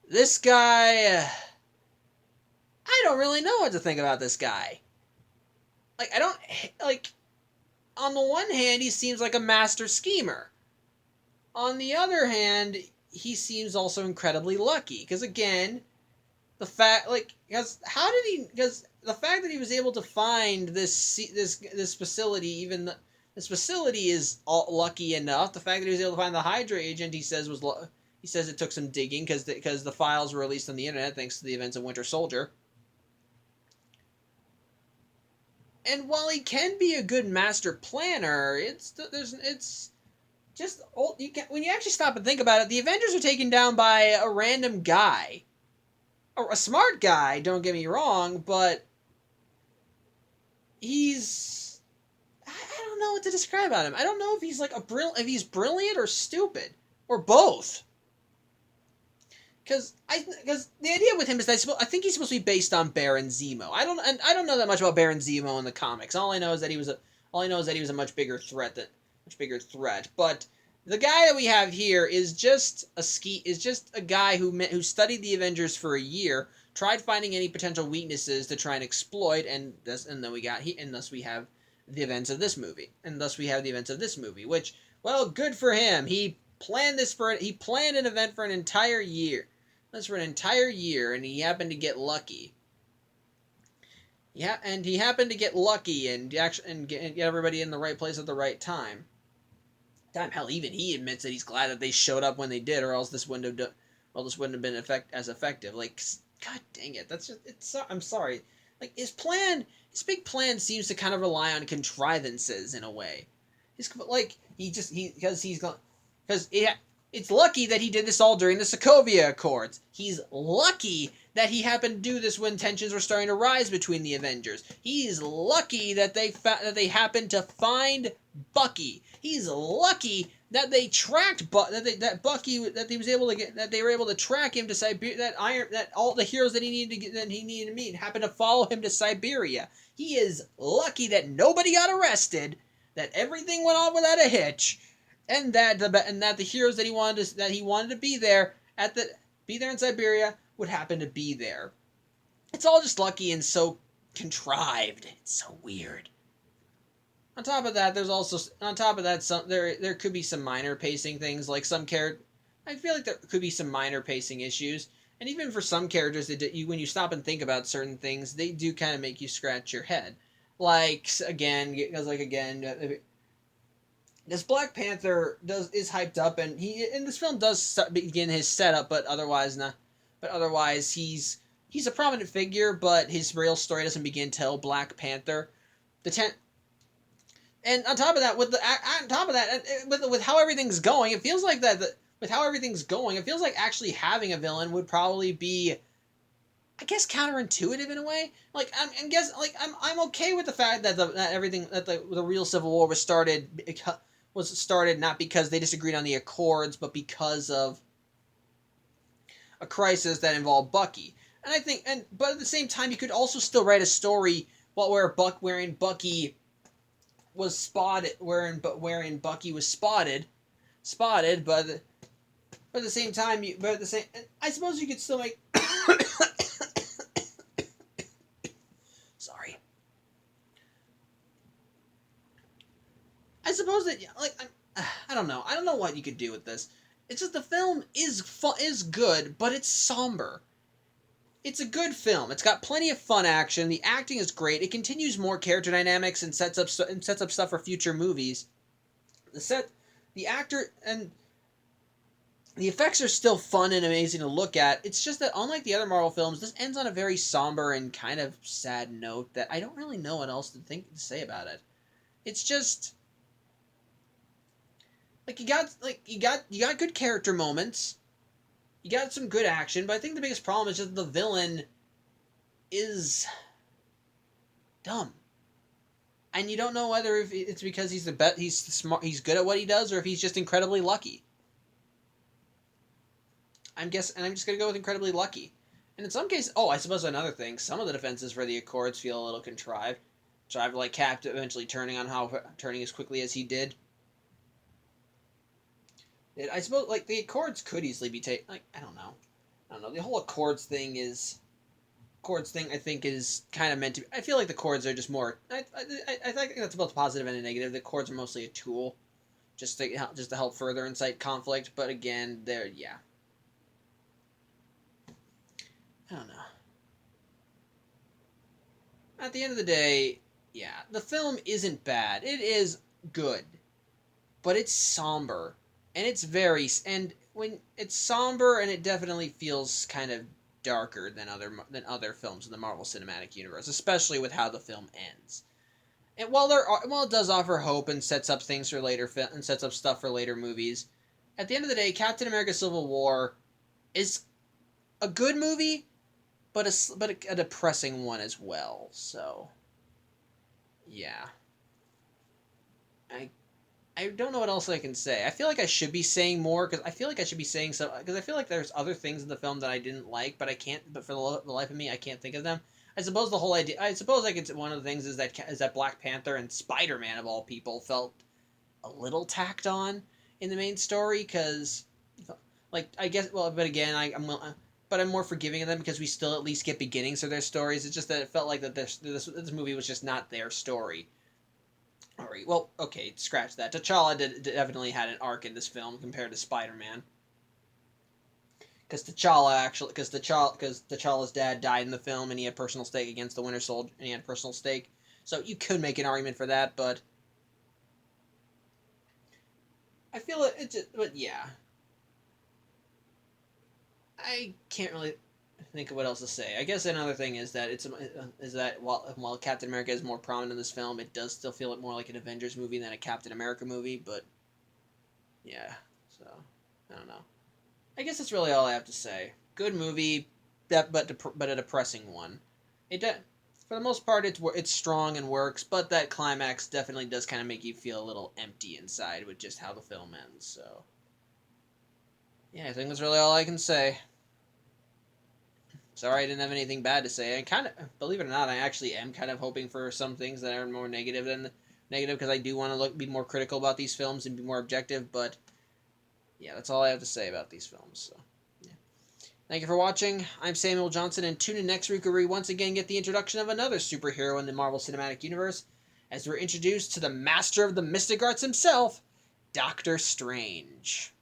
This guy, I don't really know what to think about this guy. Like, I don't, like, on the one hand, he seems like a master schemer. On the other hand, he seems also incredibly lucky. Because again, the fact, like, because the fact that he was able to find this facility, this facility is lucky enough. The fact that he was able to find the Hydra agent, he says it took some digging because the files were released on the internet thanks to the events of Winter Soldier. And while he can be a good master planner, when you actually stop and think about it, the Avengers are taken down by a random guy, a smart guy. Don't get me wrong, but I don't know what to describe about him. I don't know if he's like if he's brilliant or stupid or both. Because the idea with him is that I think he's supposed to be based on Baron Zemo. I don't know that much about Baron Zemo in the comics. All I know is that he was a much bigger threat. But the guy that we have here is just a guy who studied the Avengers for a year, tried finding any potential weaknesses to try and exploit, and thus we have the events of this movie. Which, well, good for him. He planned an event for an entire year. That's for an entire year, and he happened to get lucky. Yeah, and he happened to get lucky and get everybody in the right place at the right time. Hell, even he admits that he's glad that they showed up when they did, or else this wouldn't have been as effective. Like, god dang it, I'm sorry. Like, his big plan seems to kind of rely on contrivances in a way. It's lucky that he did this all during the Sokovia Accords. He's lucky that he happened to do this when tensions were starting to rise between the Avengers. He's lucky that they happened to find Bucky. He's lucky that they tracked that they were able to track him to Siberia. That all the heroes that he needed to meet happened to follow him to Siberia. He is lucky that nobody got arrested, that everything went off without a hitch, and that the heroes that he wanted to be there in Siberia would happen to be there. It's all just lucky and so contrived. It's so weird. On top of that, there could be some minor pacing things, like I feel like there could be some minor pacing issues, and even for some characters, when you stop and think about certain things, they do kind of make you scratch your head. This Black Panther is hyped up, and this film does begin his setup, but otherwise not. But otherwise, he's a prominent figure, but his real story doesn't begin till Black Panther. And on top of that, with how everything's going, it feels like actually having a villain would probably be, I guess, counterintuitive in a way. Like, I'm okay with the fact that the real Civil War was started not because they disagreed on the Accords, but because of a crisis that involved Bucky. But at the same time, you could also still write a story wherein Bucky was spotted, wherein Bucky was spotted, but at the same time, I suppose you could still make. Sorry. I suppose that, like, I don't know what you could do with this. It's just the film is good, but it's somber. It's a good film. It's got plenty of fun action. The acting is great. It continues more character dynamics and sets up stuff for future movies. The actor and the effects are still fun and amazing to look at. It's just that, unlike the other Marvel films, this ends on a very somber and kind of sad note that I don't really know what else to say about it. It's just like you got good character moments. You got some good action, but I think the biggest problem is just the villain is dumb, and you don't know whether if it's because he's smart, he's good at what he does, or if he's just incredibly lucky. I'm just gonna go with incredibly lucky. And in some cases, oh, I suppose another thing, some of the defenses for the Accords feel a little contrived. Like Cap eventually turning as quickly as he did. I suppose like the Accords could easily be taken. Like I don't know. The whole Accords thing I think is kind of meant to be. I feel like the Accords are just more. I think that's both positive and a negative. The Accords are mostly a tool, just to help further incite conflict. But again, they're yeah. I don't know. At the end of the day, yeah, the film isn't bad. It is good, but it's somber, and it's very and when it's somber, and it definitely feels kind of darker than other films in the Marvel Cinematic Universe, especially with how the film ends. And while it does offer hope and sets up things for and sets up stuff for later movies, at the end of the day, Captain America: Civil War is a good movie, but a depressing one as well. So yeah, I I don't know what else I can say. I feel like I should be saying more because I feel like I should be saying so because I feel like there's other things in the film that I didn't like, but I can't. But for the life of me, I can't think of them. I suppose the whole idea. I suppose like it's one of the things is that Black Panther and Spider Man of all people felt a little tacked on in the main story because, like I guess but again but I'm more forgiving of them because we still at least get beginnings of their stories. It's just that it felt like that this movie was just not their story. All right. Well, okay, scratch that. Definitely had an arc in this film compared to Spider-Man. Because T'Challa's dad died in the film, and he had personal stake against the Winter Soldier, and he had personal stake. So you could make an argument for that, but I feel it. But yeah, I can't really think of what else to say. I guess another thing is that while Captain America is more prominent in this film, it does still feel more like an Avengers movie than a Captain America movie. But yeah, so I don't know. I guess that's really all I have to say. Good movie, but a depressing one. For the most part, it's strong and works, but that climax definitely does kind of make you feel a little empty inside with just how the film ends. So yeah, I think that's really all I can say. Sorry I didn't have anything bad to say. I kind of, believe it or not, I actually am kind of hoping for some things that are more negative than negative because I do want to be more critical about these films and be more objective. But yeah, that's all I have to say about these films. So yeah. Thank you for watching. I'm Samuel Johnson, and tune in next week where we once again get the introduction of another superhero in the Marvel Cinematic Universe as we're introduced to the master of the mystic arts himself, Doctor Strange.